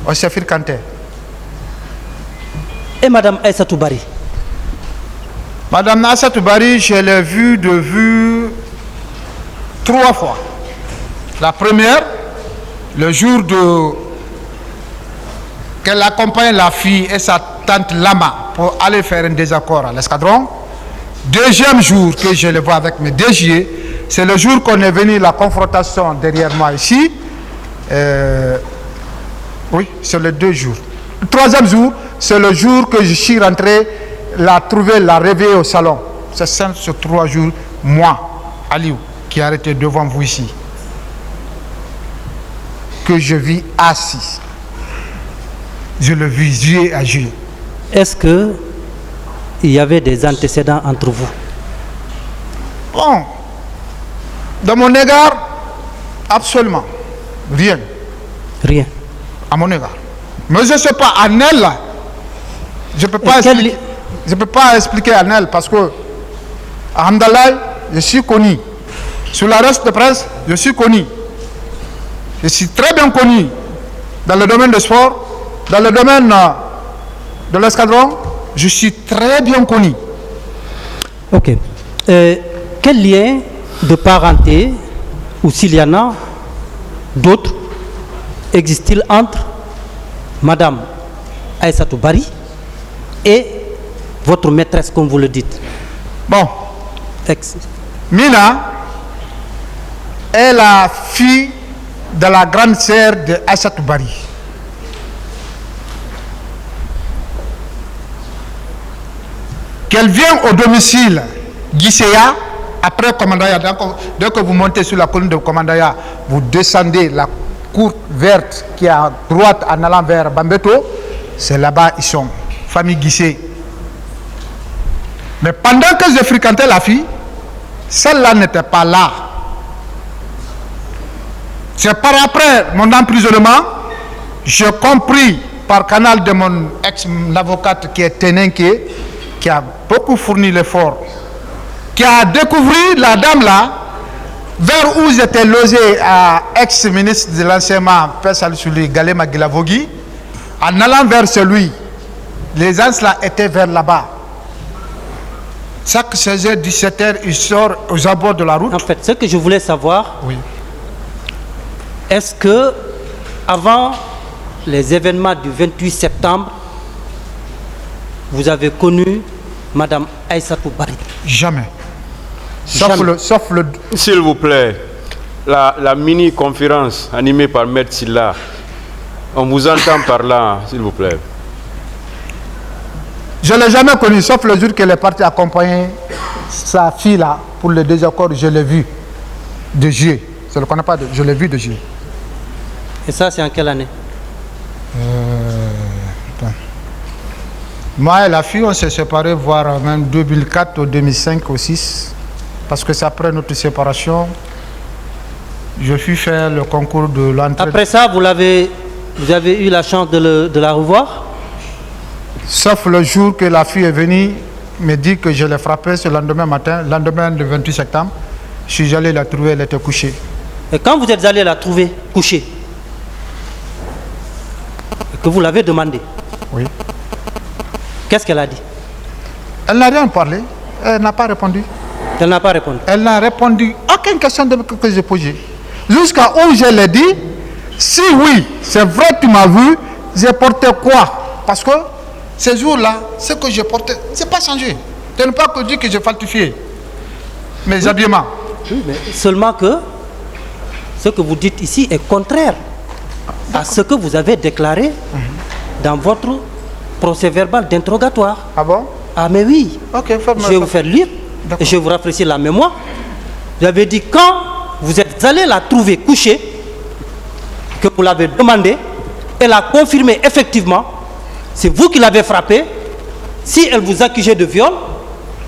Au Sefir Kanté. Et Madame Aïssatou Bari? Madame Aïssatou Bari, je l'ai vue de vue 3 fois. La première, le jour qu'elle accompagne la fille et sa tante Lama pour aller faire un désaccord à l'escadron. Deuxième jour que je le vois avec mes DG, c'est le jour qu'on est venu la confrontation derrière moi ici. Oui, c'est les 2 jours. Le troisième jour, c'est le jour que je suis rentré, la trouver, la réveiller au salon. C'est sur 3 jours, moi, Aliou, qui est arrêté devant vous ici, que je vis assis. Je le vis yeux à yeux. Est-ce que il y avait des antécédents entre vous? Bon, dans mon égard, absolument rien. Rien. À mon égard. Mais je ne sais pas, en elle, là, je ne peux pas expliquer. Je ne peux pas expliquer en elle parce que, à Hamdallah, je suis connu. Sur la reste de presse, je suis connu. Je suis très bien connu dans le domaine du sport, dans le domaine de l'escadron, je suis très bien connu. Ok. Quel lien de parenté, ou s'il y en a d'autres, existe-t-il entre Madame Aïssatou Bari et votre maîtresse, comme vous le dites? Bon, Mina est la fille de la grande sœur de Aïssatou Bari. Qu'elle vient au domicile Guisséa, après Commandaya, dès que vous montez sur la colline de Commandaya, vous descendez la cour verte qui est à droite en allant vers Bambeto, c'est là-bas ils sont, famille Guissé. Mais pendant que je fréquentais la fille, celle-là n'était pas là. C'est par après mon emprisonnement, j'ai compris par canal de mon ex-avocate qui est Tenenke, qui a beaucoup fourni l'effort, qui a découvert la dame là, vers où j'étais logé à ex-ministre de l'enseignement, Père Salissouli, Galema Guilavogui, en allant vers celui, les gens là étaient vers là-bas. Chaque 16h, 17h, il sort aux abords de la route. En fait, ce que je voulais savoir, oui. Est-ce que, avant les événements du 28 septembre, vous avez connu Madame Aïssatou Bari? Jamais. Jamais. Sauf le... S'il vous plaît, la mini-conférence animée par Maître Silla, on vous entend par là, s'il vous plaît. Je ne l'ai jamais connue, sauf le jour qu'elle est partie accompagner sa fille là pour le désaccord. Je l'ai vu de juillet. Je ne le connais pas, je l'ai vu de juillet. Et ça, c'est en quelle année? Moi et la fille, on s'est séparés, voire même 2004 ou 2005 ou 2006. Parce que c'est après notre séparation, je suis faire le concours de l'entrée. Après ça, vous avez eu la chance de la revoir? Sauf le jour que la fille est venue me dit que je l'ai frappée ce lendemain matin, lendemain du 28 septembre. Je suis allé la trouver, elle était couchée. Et quand vous êtes allé la trouver couchée, et que vous l'avez demandé, Oui. qu'est-ce qu'elle a dit? Elle n'a rien parlé, elle n'a pas répondu. Elle n'a pas répondu. Elle n'a répondu aucune question que j'ai posée. Jusqu'à où je l'ai dit, si oui, c'est vrai que tu m'as vu, j'ai porté quoi? Parce que ces jours-là, ce que j'ai porté, c'est pas changé. Ce n'est pas que dire que j'ai falsifié mes habillements. Oui, mais seulement que ce que vous dites ici est contraire à ce que vous avez déclaré dans votre procès verbal d'interrogatoire. Ah bon? Ah mais oui. Ok, Je vais vous faire lire et je vais vous rafraîchir la mémoire. J'avais dit quand vous êtes allé la trouver couchée, que vous l'avez demandé, elle a confirmé effectivement, c'est vous qui l'avez frappée. Si elle vous accusait de viol,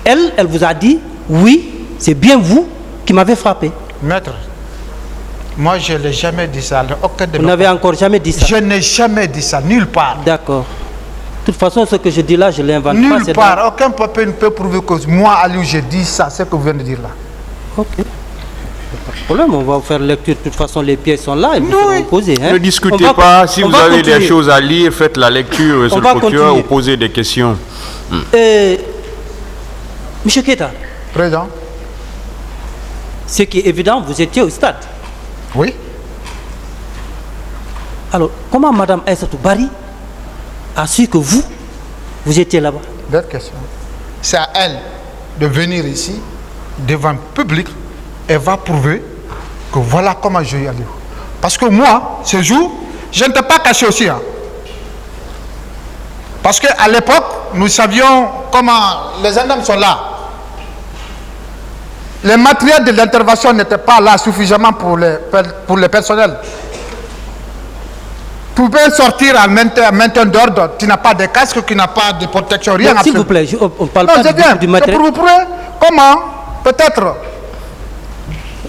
elle vous a dit oui, c'est bien vous qui m'avez frappé. Maître, Moi, je ne l'ai jamais dit ça. Aucun de Vous nos- n'avez encore jamais dit ça. Je n'ai jamais dit ça, nulle part. D'accord. De toute façon, ce que je dis là, je ne l'invente pas. Nulle c'est part. Aucun papier ne peut prouver que moi, Aliou, j'ai dit ça, ce que vous venez de dire là. Ok. Pas de problème, on va vous faire lecture. De toute façon, les pièces sont là, ils vous seront posées. Hein. Ne discutez On va- pas. Si on vous va avez des continuer. choses à lire, faites la lecture, monsieur va le procureur, continuer. ou posez des questions. Monsieur Keita, Président? ce qui est évident, vous étiez au stade. Oui. Alors, comment Madame Aïssatou Bari a su que vous étiez là-bas? Belle question. C'est à elle de venir ici, devant le public, et va prouver que voilà comment j'ai eu Aliou. Parce que moi, ce jour, je ne t'ai pas caché aussi. Hein. Parce qu'à l'époque, nous savions comment les gendarmes sont là. Les matériels de l'intervention n'étaient pas là suffisamment pour le personnel. Tu peux sortir en maintien d'ordre, tu n'as pas de casque, tu n'as pas de protection, rien. Donc, s'il vous absolument. plaît, on ne parle Non, pas c'est bien. du C'est matériel. pour vous prouver comment, peut-être,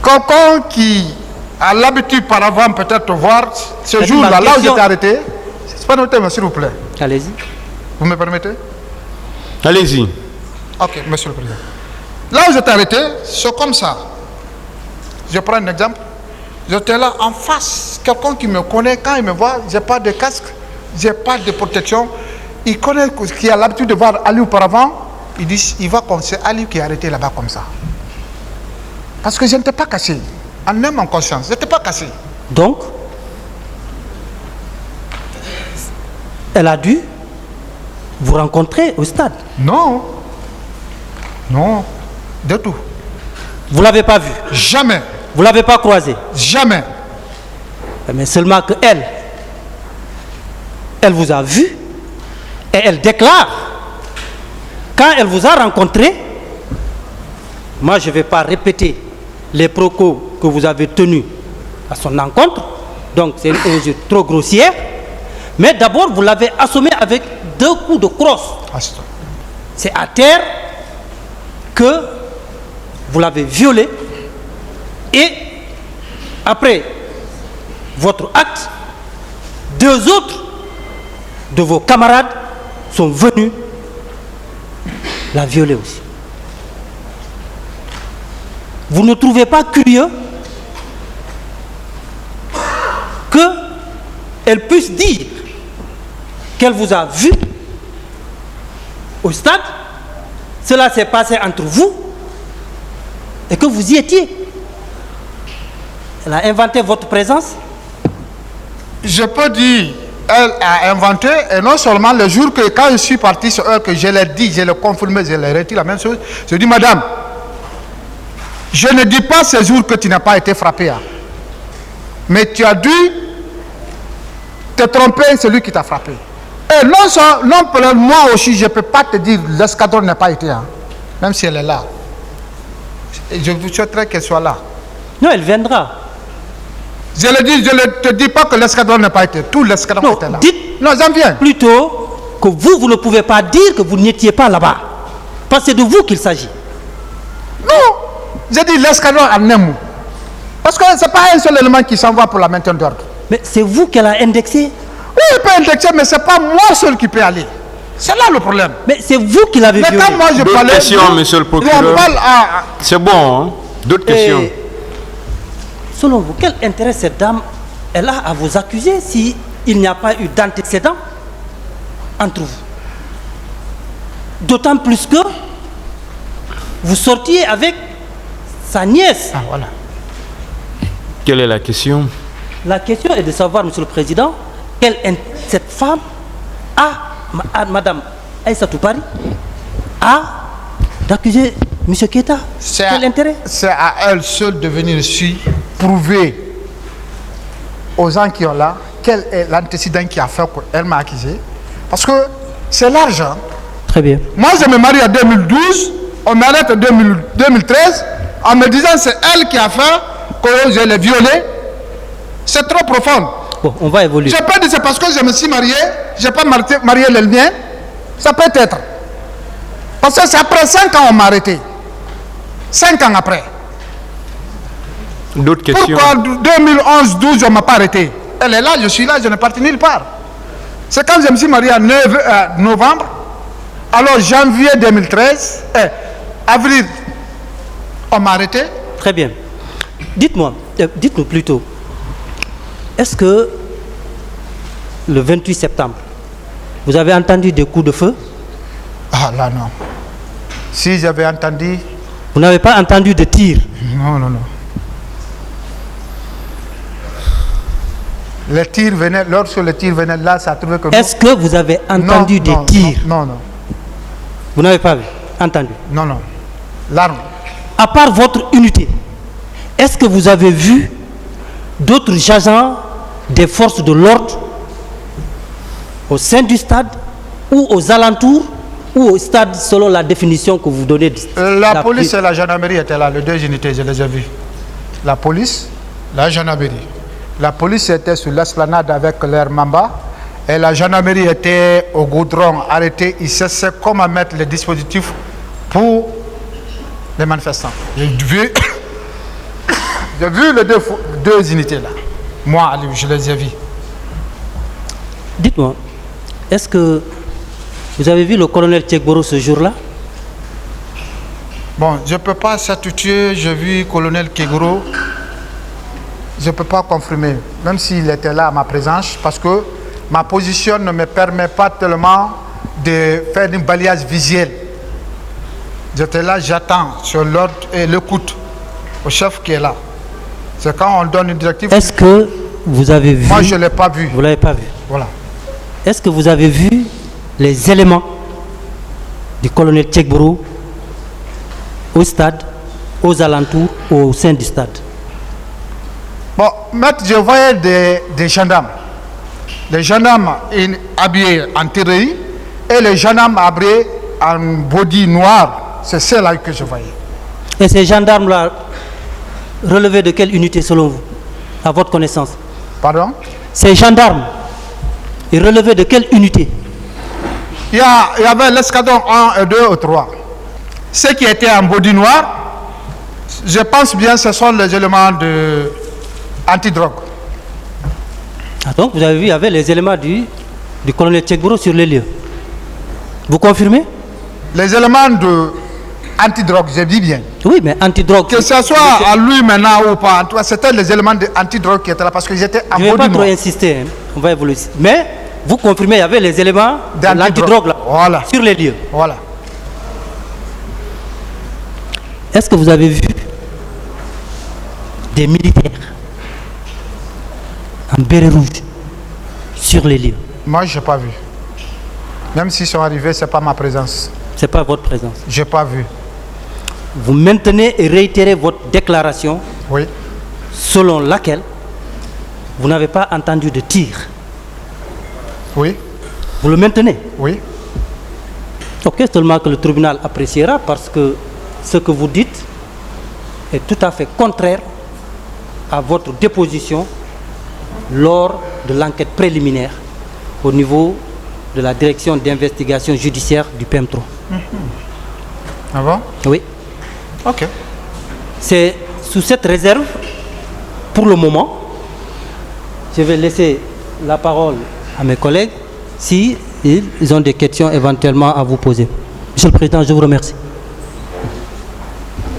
quelqu'un qui a l'habitude par avant peut-être de voir ce C'est jour-là, ma là où question. j'étais arrêté. C'est pas noté, s'il vous plaît. Allez-y. Vous me permettez? Allez-y. Ok, monsieur le président. Là où j'étais arrêté, c'est comme ça. Je prends un exemple. J'étais là en face. Quelqu'un qui me connaît, quand il me voit, j'ai pas de casque, j'ai pas de protection. Il connaît qui a l'habitude de voir Ali auparavant. Il dit, il va comme c'est Ali qui est arrêté là-bas comme ça. Parce que je n'étais pas caché. En âme, en conscience, je n'étais pas caché. Donc, elle a dû vous rencontrer au stade. Non. Non. De tout. Vous ne l'avez pas vu. Jamais. Vous ne l'avez pas croisé. Jamais. Mais seulement que elle vous a vu et elle déclare, quand elle vous a rencontré, moi je ne vais pas répéter les propos que vous avez tenus à son encontre, donc c'est une injure trop grossière, mais d'abord vous l'avez assommé avec 2 coups de crosse. C'est à terre que vous l'avez violé et après votre acte, 2 autres de vos camarades sont venus la violer aussi. Vous ne trouvez pas curieux qu'elle puisse dire qu'elle vous a vu au stade, cela s'est passé entre vous et que vous y étiez? Elle a inventé votre présence? Je peux dire, elle a inventé, et non seulement le jour que quand je suis parti sur elle, que je l'ai dit, je l'ai confirmé, je l'ai retiré la même chose, je dis, madame, je ne dis pas ce jour que tu n'as pas été frappé, hein. Mais tu as dû te tromper, celui qui t'a frappé. Et non seulement moi aussi, je ne peux pas te dire, l'escadron n'a pas été, hein, même si elle est là. Et je vous souhaiterais qu'elle soit là. Non, elle viendra. Je ne te dis pas que l'escadron n'a pas été. Tout l'escadron était là. Dites non, j'en viens. plutôt que vous ne pouvez pas dire que vous n'étiez pas là-bas. Parce que c'est de vous qu'il s'agit. Non. J'ai dit l'escadron en un mot. Parce que ce n'est pas un seul élément qui s'en va pour la maintien d'ordre. Mais c'est vous qu'elle a indexé. Oui, il peut indexer, mais ce n'est pas moi seul qui peut aller. C'est là le problème. Mais c'est vous qui l'avez Mais violé. quand moi je D'autres parlais... questions, monsieur le procureur? On parle à... C'est bon, hein? D'autres questions? Et selon vous, quel intérêt cette dame elle a à vous accuser s'il n'y a pas eu d'antécédent entre vous? D'autant plus que vous sortiez avec sa nièce. Ah, voilà. Quelle est la question? La question est de savoir, monsieur le président, cette femme Madame Aïssatou Bari a d'accuser monsieur Keita. Quel intérêt? C'est à elle seule de venir ici prouver aux gens qui ont là quel est l'antécédent qui a fait qu'elle m'a accusé. Parce que c'est l'argent. Très bien. Moi, je me marie en 2012, on m'arrête en 2013, en me disant c'est elle qui a fait que je l'ai violée. C'est trop profond. Bon, on va évoluer. Je peux dire c'est parce que je me suis marié, je n'ai pas marié le mien. Ça peut être. Parce que c'est après 5 ans qu'on m'a arrêté. 5 ans après. D'autres questions? Pourquoi 2011-12, on ne m'a pas arrêté? Elle est là, je suis là, je n'ai parti nulle part. C'est quand je me suis marié en novembre, alors janvier 2013, avril, on m'a arrêté. Très bien. Dites-nous plutôt, est-ce que le 28 septembre, vous avez entendu des coups de feu? Ah là non. Si j'avais entendu... Vous n'avez pas entendu de tir? Non. Les tirs venaient, lorsque les tirs venaient là, ça a trouvé que... Est-ce que vous avez entendu des tirs? Non. Vous n'avez pas entendu? Non. L'arme. À part votre unité, est-ce que vous avez vu d'autres agents des forces de l'ordre au sein du stade ou aux alentours ou au stade selon la définition que vous donnez? La police et la gendarmerie étaient là, les deux unités, je les ai vus. La police, la gendarmerie. La police était sur l'esplanade avec leur mamba et la gendarmerie était au goudron, arrêtée. Ils cherchaient comment mettre les dispositifs pour les manifestants. J'ai vu les deux unités là. Moi, je les ai vus. Dites-moi, est-ce que vous avez vu le colonel Tchegboro ce jour-là? Bon, je ne peux pas s'attuer, j'ai vu le colonel Kegoro. Je ne peux pas confirmer, même s'il était là à ma présence, parce que ma position ne me permet pas tellement de faire un balayage visuel. J'étais là, j'attends sur l'ordre et l'écoute au chef qui est là. C'est quand on donne une directive. Est-ce que vous avez vu? Moi, je ne l'ai pas vu. Vous ne l'avez pas vu? Voilà. Est-ce que vous avez vu les éléments du colonel Tchegboro au stade, aux alentours ou au sein du stade? Bon, maître, je voyais des gendarmes. Les gendarmes habillés en terrerie et les gendarmes habillés en body noir. C'est cela que je voyais. Et ces gendarmes-là relevaient de quelle unité selon vous, à votre connaissance? Pardon? Ces gendarmes, ils relevaient de quelle unité? Il y avait l'escadron 1 et 2 et 3. Ceux qui étaient en body noir, je pense bien que ce sont les éléments de antidrogue. Ah, donc vous avez vu, il y avait les éléments du colonel Tchegboro sur les lieux. Vous confirmez? Les éléments de antidrogue, je dis bien. Oui, mais antidrogue. Que ce soit à lui maintenant ou pas, en tout cas, c'était les éléments de antidrogue qui étaient là parce que j'étais en body noir. Je ne vais pas trop insister, hein. On va évoluer. Mais vous confirmez, il y avait les éléments de l'antidrogue là, voilà, sur les lieux. Voilà. Est-ce que vous avez vu des militaires en béret rouge sur les lieux? Moi, je n'ai pas vu. Même s'ils sont arrivés, ce n'est pas ma présence. Ce n'est pas votre présence. Je n'ai pas vu. Vous maintenez et réitérez votre déclaration, oui, selon laquelle vous n'avez pas entendu de tir. Oui. Vous le maintenez? Oui. Ok, seulement que le tribunal appréciera parce que ce que vous dites est tout à fait contraire à votre déposition lors de l'enquête préliminaire au niveau de la direction d'investigation judiciaire du PM3. Ah bon? Oui. Ok. C'est sous cette réserve, pour le moment, je vais laisser la parole à mes collègues si ils ont des questions éventuellement à vous poser. Monsieur le Président, je vous remercie.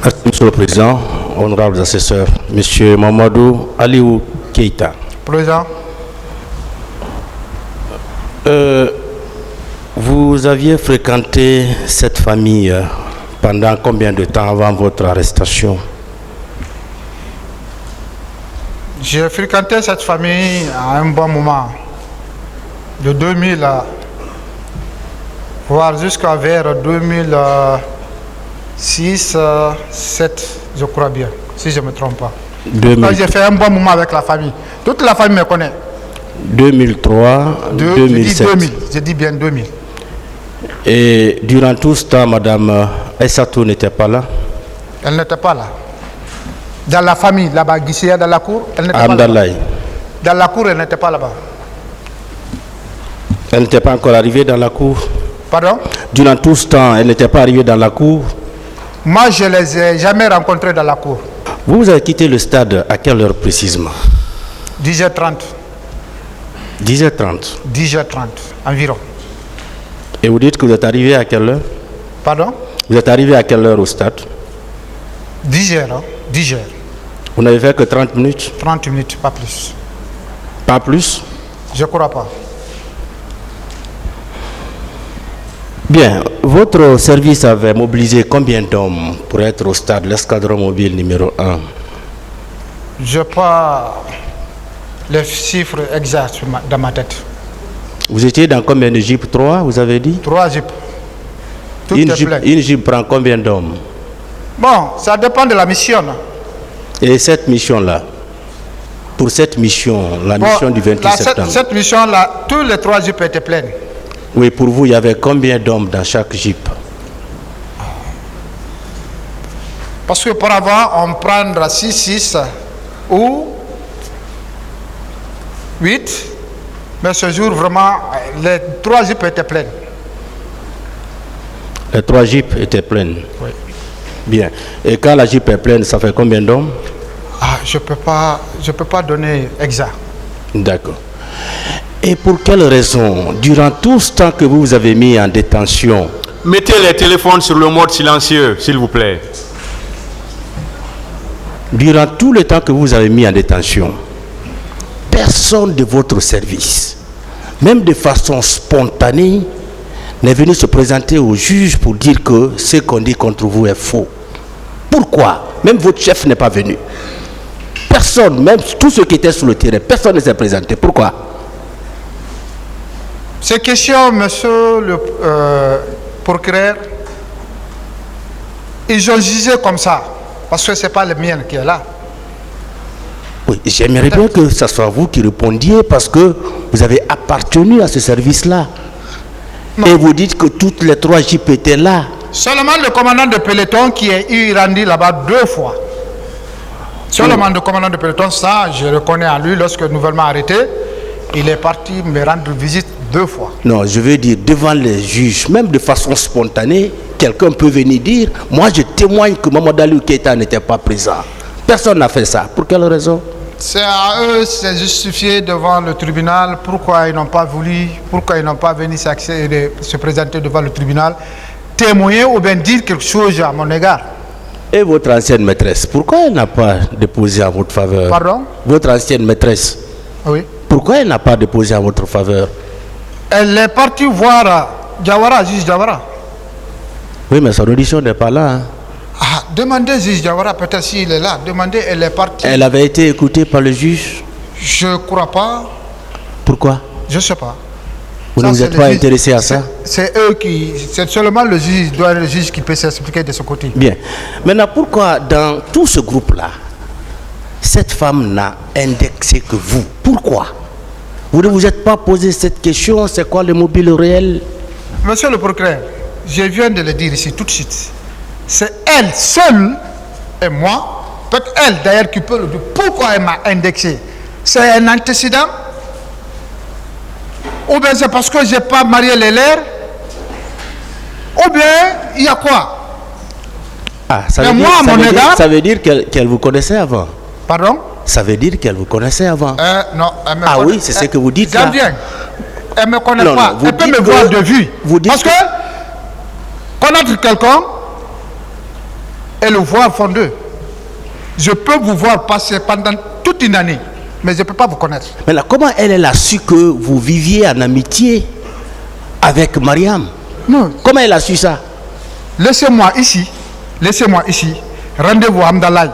Merci, Monsieur le Président, honorables assesseurs, Monsieur Mamadou Aliou Keïta. Président. Vous aviez fréquenté cette famille pendant combien de temps avant votre arrestation? J'ai fréquenté cette famille à un bon moment, de 2000 voire jusqu'à vers 2006, 2007, je crois bien, si je ne me trompe pas. J'ai fait un bon moment avec la famille. Toute la famille me connaît. 2003, 2007. Je dis bien 2000. Et durant tout ce temps, Madame Aïssatou n'était pas là? Elle n'était pas là. Dans la famille, là-bas, Guissière, dans la cour, elle n'était pas là. Dans la cour, elle n'était pas là-bas. Elle n'était pas encore arrivée dans la cour? Pardon? Durant tout ce temps, elle n'était pas arrivée dans la cour? Moi, je ne les ai jamais rencontrés dans la cour. Vous avez quitté le stade à quelle heure précisément? 10h30. 10h30. 10h30 environ. Et vous dites que vous êtes arrivé à quelle heure? Pardon? Vous êtes arrivé à quelle heure au stade? 10h, hein? 10h. Vous n'avez fait que 30 minutes? 30 minutes, pas plus. Pas plus? Je ne crois pas. Bien, votre service avait mobilisé combien d'hommes pour être au stade, l'escadron mobile numéro 1? Je n'ai pas les chiffres exacts dans ma tête. Vous étiez dans combien de jeeps? 3, vous avez dit? 3 jeeps. Tout Une est plein. jeep prend combien d'hommes? Bon, ça dépend de la mission. Et cette mission-là, pour cette mission, la mission du 28 septembre. Cette mission-là, tous les 3 jeeps étaient pleins. Oui, pour vous, il y avait combien d'hommes dans chaque jeep? Parce qu'auparavant, on prendra 6 ou 8. Mais ce jour, vraiment, les 3 jeeps étaient pleins. Les 3 jeeps étaient pleins? Oui. Bien. Et quand la jeep est pleine, ça fait combien d'hommes? Je peux pas donner exact. D'accord. Et pour quelle raison, durant tout ce temps que vous avez mis en détention? Mettez les téléphones sur le mode silencieux, s'il vous plaît. Durant tout le temps que vous avez mis en détention, personne de votre service, même de façon spontanée, n'est venu se présenter au juge pour dire que ce qu'on dit contre vous est faux. Pourquoi? Même votre chef n'est pas venu. Personne, même tous ceux qui étaient sur le terrain, personne ne s'est présenté. Pourquoi? Ces questions, monsieur le procureur, ils ont jugé comme ça, parce que ce n'est pas le mien qui est là. Oui, j'aimerais bien que ce soit vous qui répondiez, parce que vous avez appartenu à ce service-là. Et vous dites que toutes les 3 jeeps étaient là. Seulement le commandant de peloton qui est rendu là-bas 2 fois. Seulement le commandant de peloton, ça, je le connais en lui, lorsque nouvellement arrêté, il est parti me rendre visite 2 fois. Non, je veux dire, devant les juges, même de façon spontanée, quelqu'un peut venir dire, moi je témoigne que Mamadou Aliou Keïta n'était pas présent. Personne n'a fait ça. Pour quelle raison? C'est à eux, c'est justifié devant le tribunal, pourquoi ils n'ont pas voulu, pourquoi ils n'ont pas venu se présenter devant le tribunal, témoigner ou bien dire quelque chose à mon égard. Et votre ancienne maîtresse, pourquoi elle n'a pas déposé en votre faveur? Pardon? Votre ancienne maîtresse, Oui. pourquoi elle n'a pas déposé en votre faveur? Elle est partie voir Diawara, juge Diawara. Oui, mais son audition n'est pas là. Hein. Demandez juge Diawara, peut-être s'il est là. Demandez, elle est partie. Elle avait été écoutée par le juge? Je ne crois pas. Pourquoi? Je ne sais pas. Vous ne vous êtes pas intéressé à ça? C'est eux qui... C'est seulement le juge qui peut s'expliquer de ce côté. Bien. Maintenant, pourquoi dans tout ce groupe-là, cette femme n'a indexé que vous? Pourquoi? Vous ne vous êtes pas posé cette question, c'est quoi le mobile réel? Monsieur le procureur, je viens de le dire ici tout de suite. C'est elle seule et moi, peut-être elle d'ailleurs qui peut le dire, pourquoi elle m'a indexé? C'est un antécédent? Ou bien c'est parce que je n'ai pas marié les lèvres? Ou bien il y a quoi? Ça veut dire qu'elle vous connaissait avant? Pardon? Ça veut dire qu'elle vous connaissait avant? Non, elle me connaît. Oui, c'est ce que vous dites là. J'en viens. Elle ne me connaît pas. Elle peut me voir de vue. Parce que connaître quelqu'un et le voir fondeux, je peux vous voir passer pendant toute une année, mais je ne peux pas vous connaître. Maintenant, comment elle a su que vous viviez en amitié avec Mariam? Non. Comment elle a su ça? Laissez-moi ici. Rendez-vous à Amdalaï.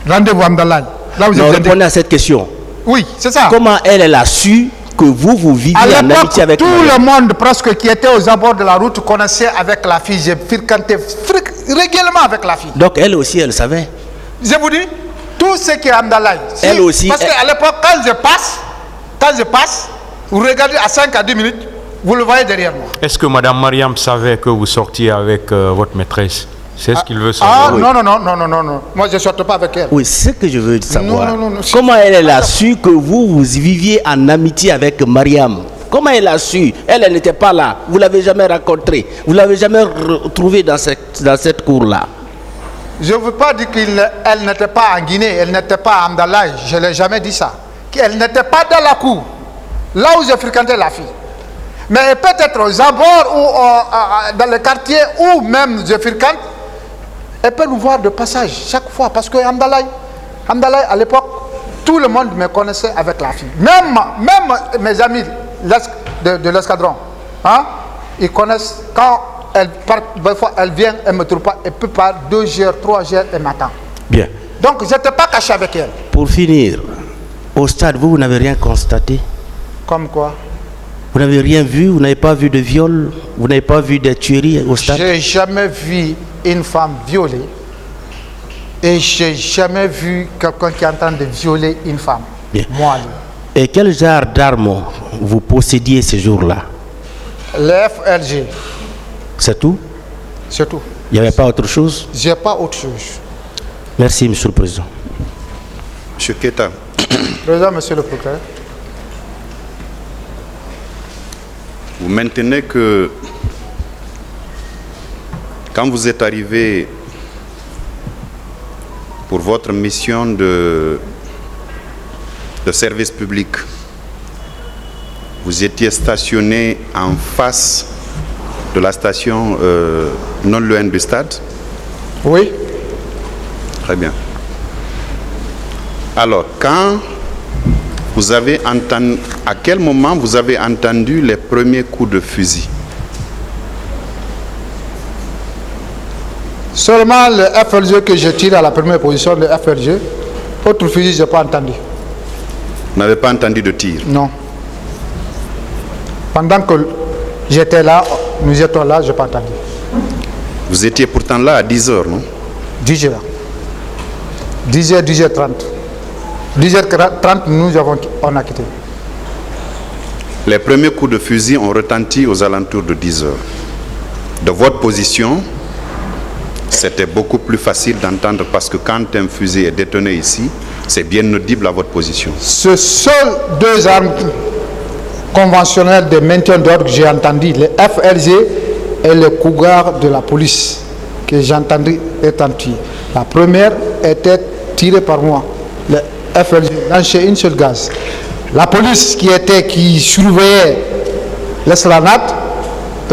Là où non, répondez à cette question. Oui, c'est ça. Comment elle a su que vous viviez en amitié avec Mariam? Tout le monde presque qui était aux abords de la route connaissait avec la fille. J'ai fréquenté régulièrement avec la fille. Donc elle aussi, elle savait? Je vous dis, tout ce qui est Amdalaï. Elle aussi. Parce qu'à l'époque, quand je passe, vous regardez à 5 à 10 minutes, vous le voyez derrière moi. Est-ce que Madame Mariam savait que vous sortiez avec votre maîtresse? C'est ce qu'il veut savoir. Non. Moi, je ne sortais pas avec elle. Oui, c'est ce que je veux savoir. Non. Comment elle a su que vous viviez en amitié avec Mariam? Comment elle a su? Elle n'était pas là. Vous ne l'avez jamais rencontrée. Vous ne l'avez jamais retrouvée dans cette cour-là. Je ne veux pas dire qu'elle n'était pas en Guinée, elle n'était pas à Amdalaï, je ne l'ai jamais dit ça. Qu'elle n'était pas dans la cour, là où j'ai fréquenté la fille. Mais peut-être aux abords ou dans le quartier où même je fréquente, elle peut nous voir de passage chaque fois. Parce que Amdalaï, à l'époque, tout le monde me connaissait avec la fille. Même mes amis de l'escadron, hein, ils connaissent quand elle vient, elle ne me trouve pas, elle peut pas 2 heures, 3 heures, elle m'attend. Bien. Donc je n'étais pas caché avec elle. Pour finir, au stade, vous n'avez rien constaté? Comme quoi? Vous n'avez rien vu? Vous n'avez pas vu de viol? Vous n'avez pas vu de tueries au stade? J'ai jamais vu une femme violée et j'ai jamais vu quelqu'un qui est en train de violer une femme. Bien. Moi, Et quel genre d'armes vous possédiez ces jours-là? le FLG, C'est tout? c'est tout. Il n'y avait pas autre chose? J'ai pas autre chose. Merci, Monsieur le Président. Monsieur Keita, Président, Monsieur le procureur. vous maintenez que quand vous êtes arrivé pour votre mission de service public, vous étiez stationné en face de la station non loin du stade? Oui. Très bien. Alors, quand vous avez entendu, à quel moment vous avez entendu les premiers coups de fusil? Seulement le FLG que je tire à la première position, le FLG. Autre fusil, je n'ai pas entendu. Vous n'avez pas entendu de tir? Non. Pendant que j'étais là, nous étions là, je n'ai pas entendu. Vous étiez pourtant là à 10 heures, non? 10 heures. 10 heures, 10h30. 10h30, on a quitté. Les premiers coups de fusil ont retenti aux alentours de 10 heures. De votre position, c'était beaucoup plus facile d'entendre parce que quand un fusil est détoné ici, c'est bien audible à votre position. Ce seuls 2 armes conventionnelles de maintien d'ordre que j'ai entendu, le FLG et le cougar de la police, que j'ai entendu étant tiré. La première était tirée par moi. Le FLG lâchait une seule gaz. La police qui surveillait l'esplanade,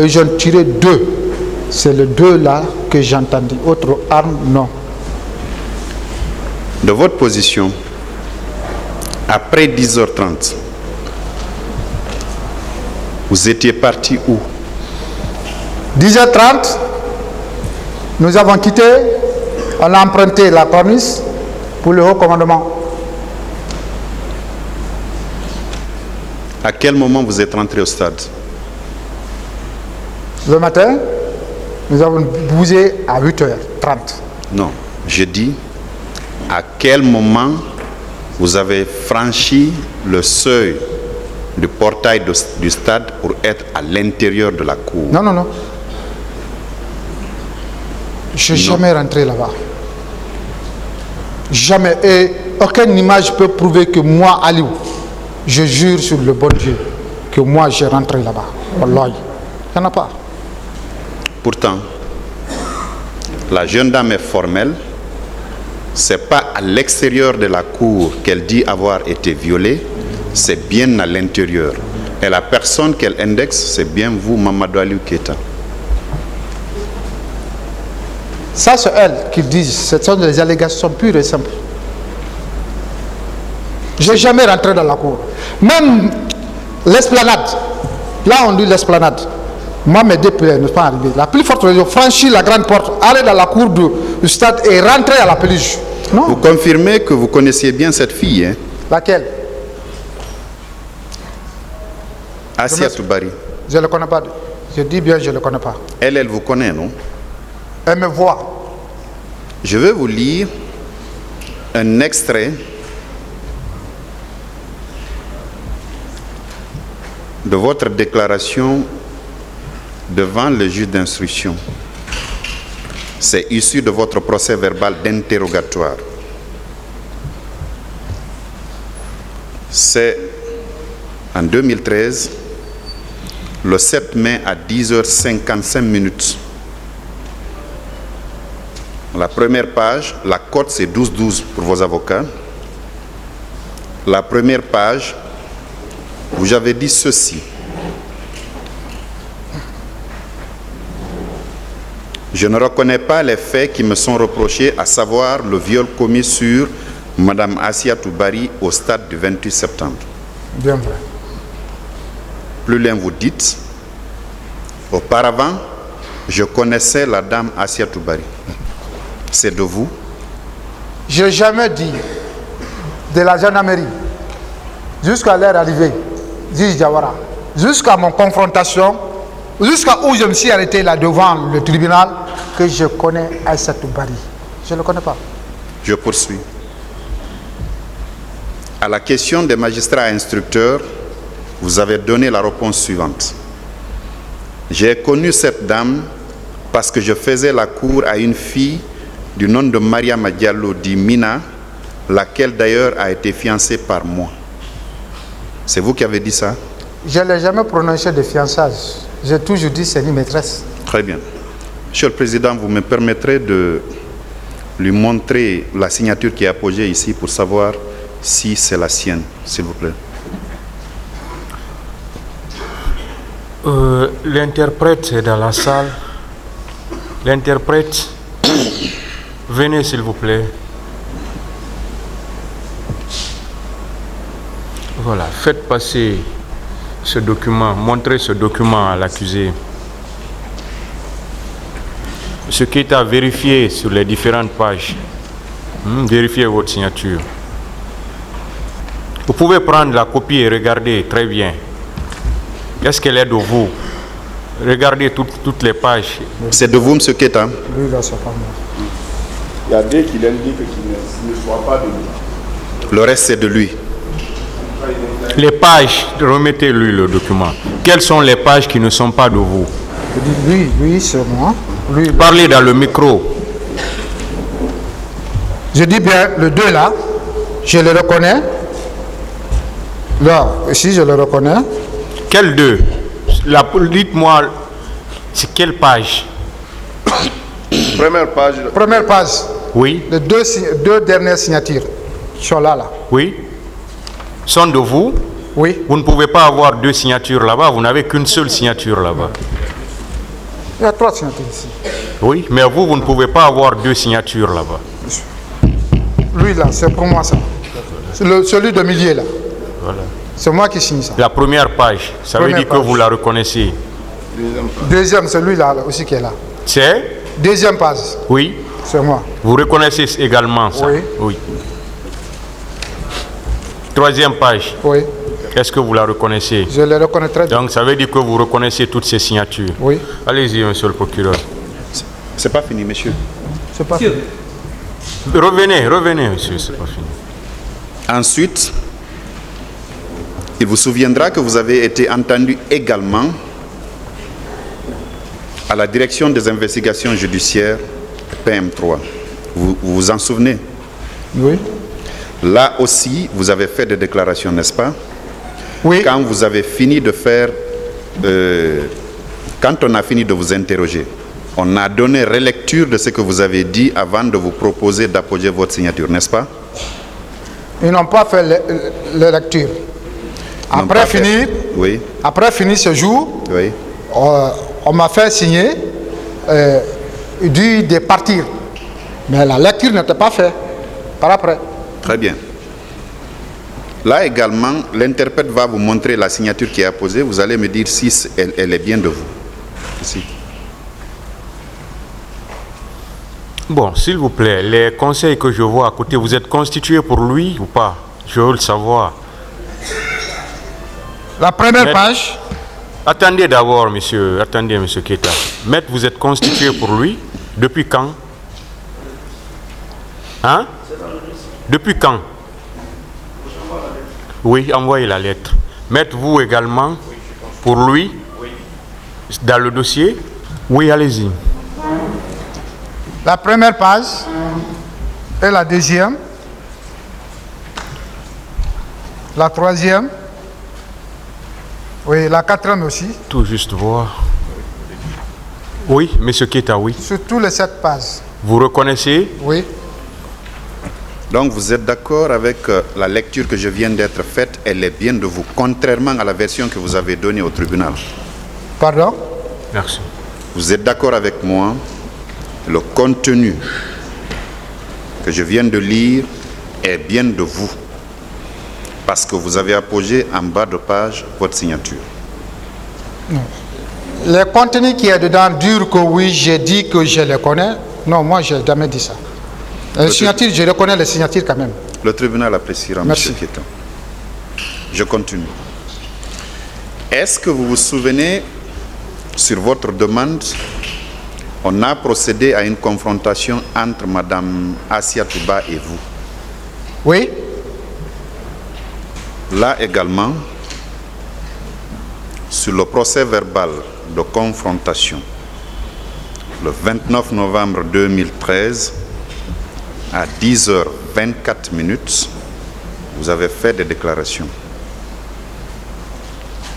j'en tiré 2. C'est les 2 là que j'ai entendu. Autre arme, non. De votre position, après 10h30, vous étiez parti où? 10h30, nous avons quitté, on a emprunté la corniche pour le haut commandement. À quel moment vous êtes rentré au stade? Le matin, nous avons bougé à 8h30. Non, je dis à quel moment vous avez franchi le seuil du portail du stade pour être à l'intérieur de la cour? Non, non, non. Je n'ai jamais rentré là-bas. Jamais. Et aucune image peut prouver que moi, Aliou, je jure sur le bon Dieu que moi j'ai rentré là-bas. Wallahi. Il n'y en a pas. Pourtant, la jeune dame est formelle. Ce n'est pas à l'extérieur de la cour qu'elle dit avoir été violée, c'est bien à l'intérieur. Et la personne qu'elle indexe, c'est bien vous, Mamadou Aliou Keita. Ça, c'est elle qui dit, ce sont des allégations pures et simples. Je n'ai jamais rentré dans la cour. Même l'esplanade, là on dit l'esplanade, moi mes 2 pieds ne sont pas arrivés. La plus forte raison, franchir la grande porte, aller dans la cour du stade et rentrer à la pelouse. Non. Vous confirmez que vous connaissiez bien cette fille, hein? Laquelle? Assia Toubari. Je ne le connais pas. Je dis bien, je ne le connais pas. Elle vous connaît, non? Elle me voit. Je vais vous lire un extrait de votre déclaration devant le juge d'instruction. C'est issu de votre procès verbal d'interrogatoire. C'est en 2013, le 7 mai à 10h55. La première page, la cote c'est 12-12 pour vos avocats. La première page, vous avez dit ceci. Je ne reconnais pas les faits qui me sont reprochés, à savoir le viol commis sur Mme Assiatou Bari au stade du 28 septembre. Bien vrai. Plus loin, vous dites, auparavant, je connaissais la dame Assiatou Bari. C'est de vous? Je n'ai jamais dit de la gendarmerie jusqu'à leur arrivée, juge Diawara, jusqu'à mon confrontation, jusqu'à où je me suis arrêté là devant le tribunal, que je connais Aïssatou Bari. Je ne le connais pas. Je poursuis. À la question des magistrats instructeurs, vous avez donné la réponse suivante. J'ai connu cette dame parce que je faisais la cour à une fille du nom de Mariama Diallo dit Mina, laquelle d'ailleurs a été fiancée par moi. C'est vous qui avez dit ça? Je n'ai jamais prononcé de fiançage. J'ai toujours dit c'est une maîtresse. Très bien. Monsieur le Président, vous me permettrez de lui montrer la signature qui est apposée ici pour savoir si c'est la sienne, s'il vous plaît. L'interprète est dans la salle. L'interprète, venez s'il vous plaît. Voilà, faites passer ce document, montrez ce document à l'accusé. Ce qui est à vérifier sur les différentes pages. Vérifiez votre signature. Vous pouvez prendre la copie et regarder très bien. Est-ce qu'elle est de vous? Regardez toutes les pages. C'est de vous, M. Keita? Lui, là, c'est pas moi. Il y a deux qui l'indiquent qu'il ne soit pas de lui. Le reste, c'est de lui. Les pages, remettez-lui le document. Quelles sont les pages qui ne sont pas de vous? Je dis, lui, c'est moi. Lui, Parlez dans le micro. je dis bien, le 2 là, je le reconnais. Là, ici, je le reconnais. Quel deux? Dites-moi, c'est quelle page? Première page. Première page, Oui, les deux dernières signatures sont là. oui. Sont de vous? Oui, Vous ne pouvez pas avoir deux signatures là-bas, vous n'avez qu'une seule signature là-bas. il y a 3 signatures ici. Oui, mais vous ne pouvez pas avoir deux signatures là-bas. Lui là, c'est pour moi ça. C'est celui de milieu là. Voilà. C'est moi qui signe ça. La première page, ça veut Première dire que page. vous la reconnaissez. Deuxième, celui-là aussi qui est là. C'est? Deuxième page, Oui. c'est moi. Vous reconnaissez également ça? Oui. Troisième page, Oui, est-ce que vous la reconnaissez? je le reconnais très bien. Donc ça veut dire que vous reconnaissez toutes ces signatures. Oui. Allez-y, monsieur le procureur. C'est pas fini, monsieur. C'est pas Revenez, monsieur, c'est pas fini. Ensuite, il vous souviendra que vous avez été entendu également à la direction des investigations judiciaires PM3. Vous vous en souvenez? Oui. Là aussi, vous avez fait des déclarations, n'est-ce pas? Oui. Quand vous avez fini de faire... quand on a fini de vous interroger, on a donné relecture de ce que vous avez dit avant de vous proposer d'apposer votre signature, n'est-ce pas? Ils n'ont pas fait les lectures. Ils n'ont Après pas fait. finir, Oui, ce jour, oui. on m'a fait signer de partir. Mais la lecture n'était pas faite par après. Très bien. Là également, l'interprète va vous montrer la signature qui est apposée. Vous allez me dire si elle est bien de vous. Ici. Bon, s'il vous plaît, les conseils que je vois à côté, vous êtes constitué pour lui ou pas? Je veux le savoir. La première Mais- page, Attendez d'abord, monsieur Keita. Maître, vous êtes constitué pour lui? Depuis quand? Hein? Depuis quand? Oui, envoyez la lettre. Maître, vous également? Pour lui? Dans le dossier? Oui, allez-y. la première page et la deuxième, la troisième, oui, la quatrième aussi, Tout juste voir. Oui, monsieur Keita, oui. sur tous les 7 pages. Vous reconnaissez? Oui. Donc vous êtes d'accord avec la lecture que je viens d'être faite, elle est bien de vous, contrairement à la version que vous avez donnée au tribunal. Pardon? Merci. Vous êtes d'accord avec moi, le contenu que je viens de lire est bien de vous, parce que vous avez apposé en bas de page votre signature. Le contenu qui est dedans dire que oui, j'ai dit que je les connais. Non, moi, je n'ai jamais dit ça. Les signatures, je reconnais les signatures quand même. Le tribunal appréciera, Merci. M. Keita. Je continue. Est-ce que vous vous souvenez, sur votre demande, on a procédé à une confrontation entre Mme Assia Touba et vous? Oui. Là également, sur le procès verbal de confrontation, le 29 novembre 2013, à 10h24, vous avez fait des déclarations.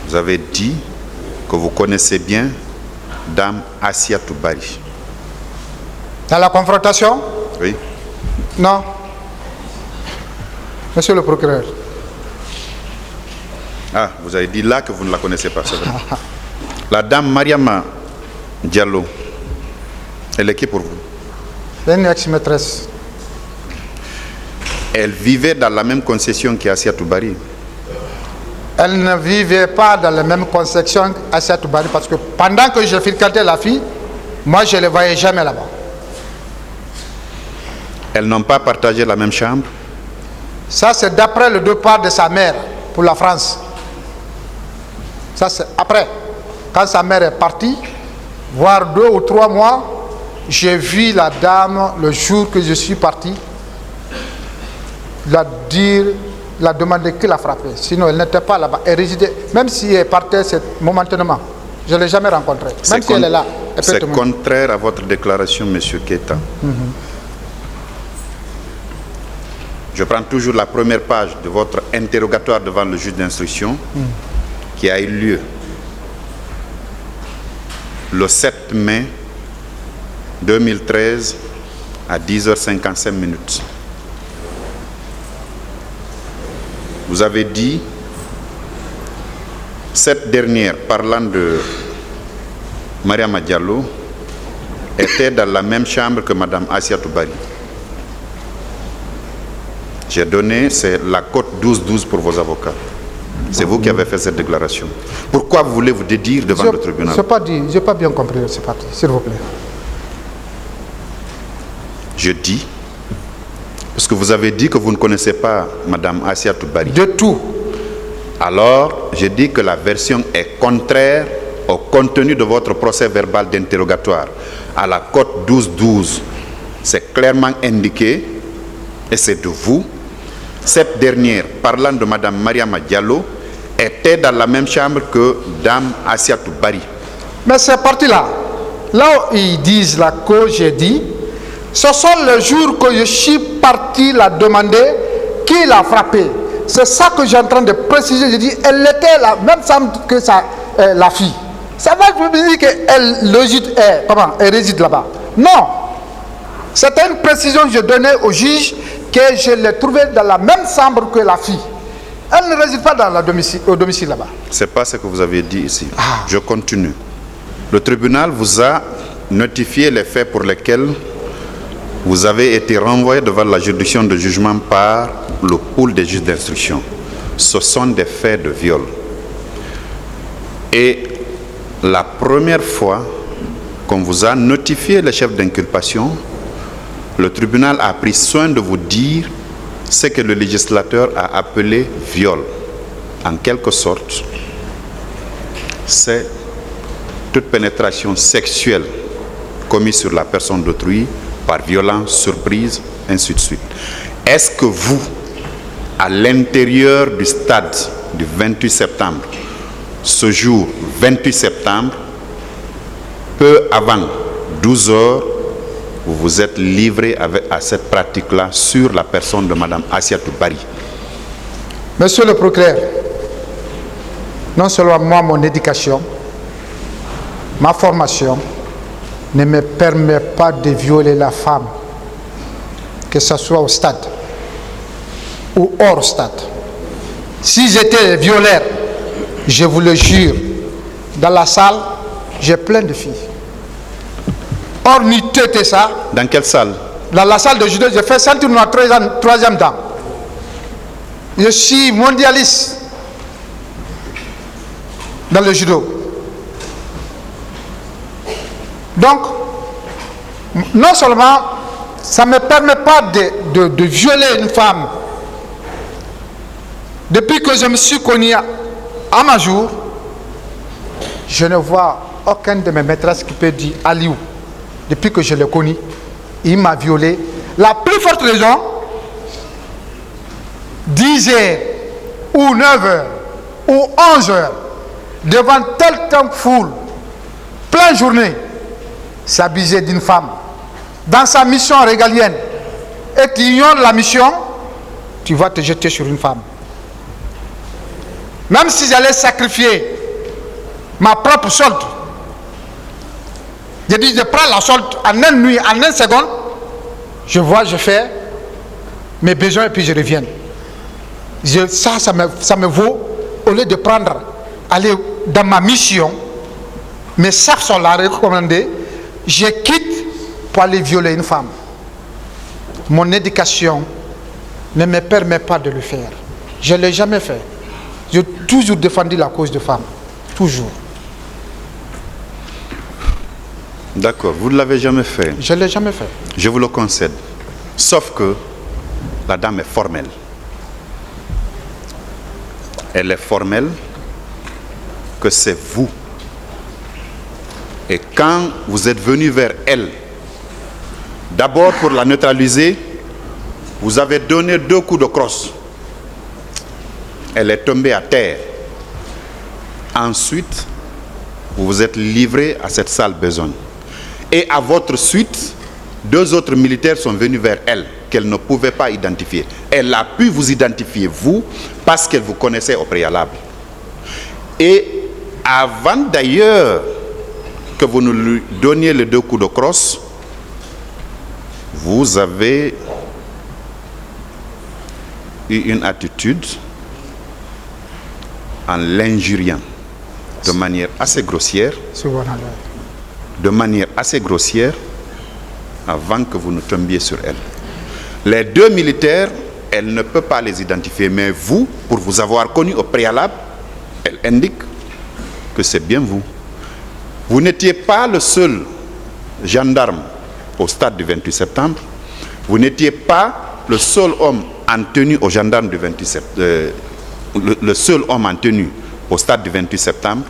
Vous avez dit que vous connaissez bien Dame Assia Toubari. Dans la confrontation? Oui. Non. Monsieur le procureur. Ah, vous avez dit là que vous ne la connaissez pas, c'est vrai. La dame Mariama Diallo, elle est qui pour vous? Une ex-maîtresse. Elle vivait dans la même concession qu'Assia Toubari. Elle ne vivait pas dans la même concession qu'Assia Toubari parce que pendant que je fréquentais la fille, moi je ne les voyais jamais là-bas. Elles n'ont pas partagé la même chambre? Ça c'est d'après le départ de sa mère pour la France. Ça c'est après. Quand sa mère est partie, voire 2 ou 3 mois, j'ai vu la dame le jour que je suis parti, la demander qui l'a frappée. Sinon, elle n'était pas là-bas. Elle résidait, même si elle partait momentanément. Je ne l'ai jamais rencontrée. Même si elle est là. C'est contraire à votre déclaration, M. Keita. Je prends toujours la première page de votre interrogatoire devant le juge d'instruction qui a eu lieu le 7 mai 2013 à 10h55. Vous avez dit, cette dernière, parlant de Mariama Diallo, était dans la même chambre que Mme Assia Toubari. J'ai donné, c'est la cote 12-12 pour vos avocats. C'est vous qui avez fait cette déclaration. Pourquoi vous voulez vous dédire devant le tribunal? Je n'ai pas bien compris cette partie, s'il vous plaît. Je dis, parce que vous avez dit que vous ne connaissez pas Mme Assia Toubari. De tout. Alors, je dis que la version est contraire au contenu de votre procès verbal d'interrogatoire. À la cote 12-12, c'est clairement indiqué, et c'est de vous. Cette dernière, parlant de Mme Mariama Diallo, était dans la même chambre que Dame Assia Toubari. Mais ces parties-là, là où ils disent là que j'ai dit, ce sont les jours que je suis parti la demander qui l'a frappé. C'est ça que j'ai en train de préciser. Je dis, elle était la même chambre que la fille. Ça va, je me dis qu'elle réside là-bas. Non. C'était une précision que je donnais au juge que je l'ai trouvée dans la même chambre que la fille. Elle ne réside pas au domicile là-bas. Ce n'est pas ce que vous avez dit ici. Je continue. Le tribunal vous a notifié les faits pour lesquels vous avez été renvoyé devant la juridiction de jugement par le pool des juges d'instruction. Ce sont des faits de viol. Et la première fois qu'on vous a notifié les chefs d'inculpation, le tribunal a pris soin de vous dire ce que le législateur a appelé viol. En quelque sorte, c'est toute pénétration sexuelle commise sur la personne d'autrui par violence, surprise, ainsi de suite. Est-ce que vous, à l'intérieur du stade du 28 septembre, ce jour 28 septembre, peu avant 12 heures, vous vous êtes livré à cette pratique-là sur la personne de Mme Assia Toubari? Monsieur le procureur, non seulement moi, mon éducation, ma formation, ne me permet pas de violer la femme, que ce soit au stade ou hors stade. Si j'étais violeur, je vous le jure, dans la salle, j'ai plein de filles. Or, ni tête ça. Dans quelle salle? Dans la salle de judo, j'ai fait ceinture noire troisième dan. Je suis mondialiste dans le judo. Donc, non seulement ça ne me permet pas de violer une femme. Depuis que je me suis connu à ma jour, je ne vois aucun de mes maîtresses qui peut dire Aliou. Depuis que je l'ai connu, il m'a violé. La plus forte raison, 10 heures ou 9 heures ou 11 heures devant tel temps foule, pleine journée, s'abuser d'une femme dans sa mission régalienne et tu ignores la mission, tu vas te jeter sur une femme. Même si j'allais sacrifier ma propre solde, je dis je prends la solde en une nuit, en une seconde, je vois, je fais mes besoins et puis je reviens. Ça me vaut, au lieu de prendre, aller dans ma mission, mes sacs sont là recommandés, je quitte pour aller violer une femme. Mon éducation ne me permet pas de le faire. Je ne l'ai jamais fait. J'ai toujours défendu la cause des femmes. Toujours. D'accord, vous ne l'avez jamais fait. Je ne l'ai jamais fait. Je vous le concède. Sauf que la dame est formelle. Elle est formelle que c'est vous. Et quand vous êtes venu vers elle, d'abord pour la neutraliser, vous avez donné 2 coups de crosse. Elle est tombée à terre. Ensuite, vous vous êtes livré à cette sale besogne. Et à votre suite, 2 autres militaires sont venus vers elle, qu'elle ne pouvait pas identifier. Elle a pu vous identifier, vous, parce qu'elle vous connaissait au préalable. Et avant d'ailleurs que vous nous lui donniez les 2 coups de crosse, vous avez eu une attitude en l'injuriant de manière assez grossière, avant que vous ne tombiez sur elle. Les 2 militaires, elle ne peut pas les identifier, mais vous, pour vous avoir connu au préalable, elle indique que c'est bien vous. Vous n'étiez pas le seul gendarme au stade du 28 septembre. Vous n'étiez pas le seul homme en tenue au gendarme du 28 septembre. Le seul homme en tenue au stade du 28 septembre.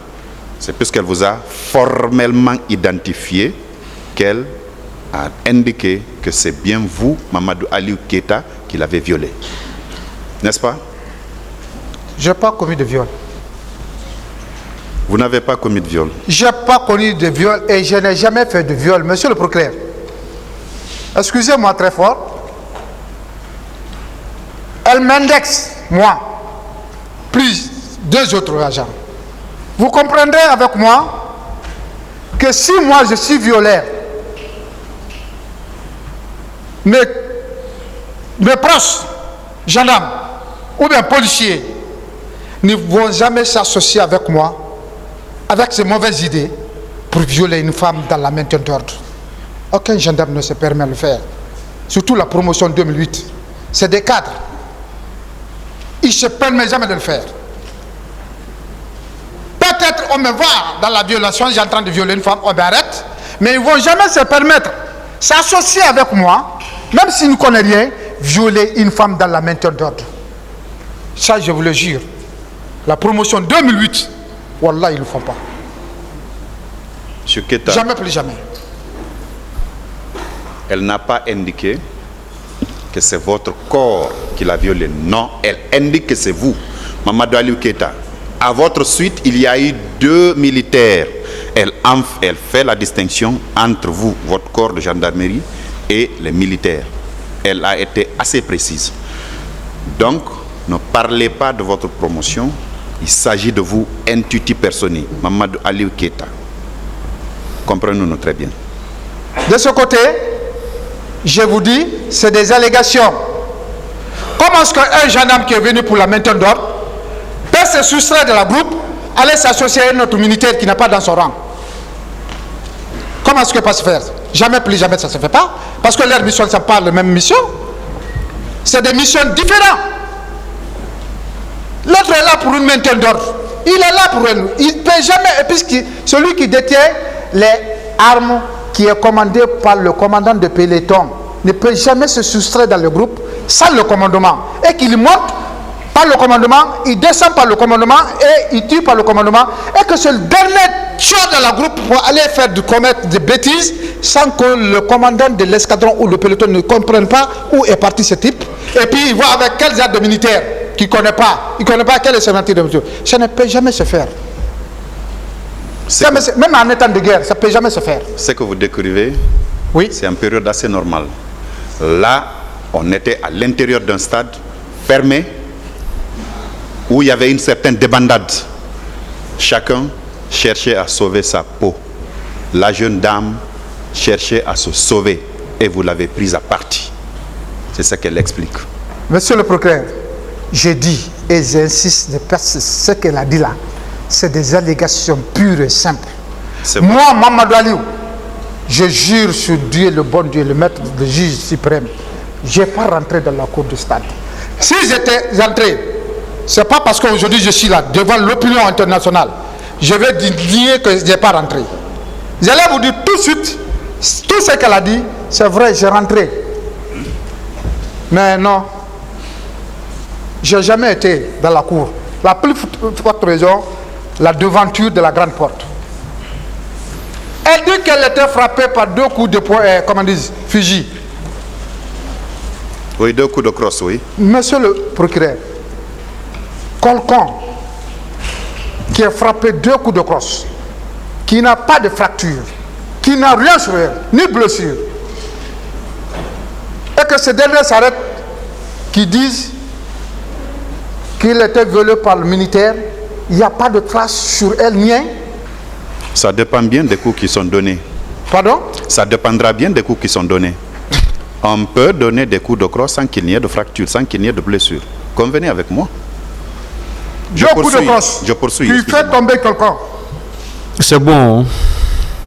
C'est puisqu'elle vous a formellement identifié qu'elle a indiqué que c'est bien vous, Mamadou Aliou Keita, qui l'avez violé. N'est-ce pas? Je n'ai pas commis de viol. Vous n'avez pas commis de viol? Je n'ai pas commis de viol et je n'ai jamais fait de viol, monsieur le procureur. Excusez-moi très fort. Elle m'indexe, moi, plus 2 autres agents. Vous comprendrez avec moi que si moi je suis violeur, mes proches, gendarmes ou bien policiers, ne vont jamais s'associer avec moi, avec ces mauvaises idées, pour violer une femme dans la maintien d'ordre. Aucun gendarme ne se permet de le faire. Surtout la promotion 2008. C'est des cadres. Ils ne se permettent jamais de le faire. Peut-être on me voit dans la violation, j'ai en train de violer une femme, on m'arrête, mais ils ne vont jamais se permettre de s'associer avec moi, même s'ils ne connaissent rien, violer une femme dans la maintien d'ordre. Ça, je vous le jure. La promotion 2008, Wallah, ils ne le font pas. Monsieur Keita, jamais plus jamais. Elle n'a pas indiqué que c'est votre corps qui l'a violé. Non, elle indique que c'est vous, Mamadou Aliou Keita. À votre suite, il y a eu 2 militaires. Elle fait la distinction entre vous, votre corps de gendarmerie, et les militaires. Elle a été assez précise. Donc, ne parlez pas de votre promotion. Il s'agit de vous, intuiti personi, Mamadou Aliou Keita. Comprenez-nous très bien. De ce côté, je vous dis, c'est des allégations. Comment est-ce qu'un gendarme qui est venu pour la maintenance d'ordre peut se soustraire de la groupe, aller s'associer à un autre militaire qui n'est pas dans son rang? Comment est-ce que ça peut se faire? Jamais, plus jamais, ça ne se fait pas. Parce que leurs missions ne sont pas les mêmes missions. C'est des missions différentes. L'autre est là pour une maintenance d'ordre. Il est là pour elle. Il ne peut jamais, puisque celui qui détient les armes qui est commandé par le commandant de peloton ne peut jamais se soustraire dans le groupe sans le commandement. Et qu'il monte par le commandement, il descend par le commandement et il tue par le commandement. Et que c'est le dernier tueur dans le groupe pour aller commettre des bêtises sans que le commandant de l'escadron ou le peloton ne comprenne pas où est parti ce type. Et puis il voit avec quels armes de militaires qu'il ne connaît pas. Il ne connaît pas quel est ce métier de militaire. Ça ne peut jamais se faire. Même en état de guerre, ça ne peut jamais se faire. Ce que vous décrivez, oui, c'est une période assez normale. Là, on était à l'intérieur d'un stade fermé où il y avait une certaine débandade. Chacun cherchait à sauver sa peau. La jeune dame cherchait à se sauver et vous l'avez prise à partie. C'est ça qu'elle explique. Monsieur le procureur, j'ai dit et j'insiste, ce qu'elle a dit là, c'est des allégations pures et simples. Moi, Mamadou Aliou, je jure sur Dieu, le bon Dieu, le maître, le juge suprême, je n'ai pas rentré dans la cour du stade. Si j'étais rentré, ce n'est pas parce qu'aujourd'hui je suis là, devant l'opinion internationale, je vais dire que je n'ai pas rentré. J'allais vous dire tout de suite, tout ce qu'elle a dit, c'est vrai, j'ai rentré. Mais non, je n'ai jamais été dans la cour. La plus forte raison, la devanture de la grande porte. Elle dit qu'elle était frappée par 2 coups de poing, comment disent, fusil. Oui, 2 coups de crosse, oui. Monsieur le procureur, quelqu'un qui est frappé 2 coups de crosse, qui n'a pas de fracture, qui n'a rien sur elle, ni blessure, et que ces derniers s'arrêtent, qui disent qu'il était violé par le militaire, il n'y a pas de traces sur elle, ni un. Ça dépend bien des coups qui sont donnés. Pardon? Ça dépendra bien des coups qui sont donnés. On peut donner des coups de crosse sans qu'il n'y ait de fracture, sans qu'il n'y ait de blessure. Convenez avec moi. 2 coups de crosse. Je poursuis. Tu fais tomber quelqu'un. C'est bon.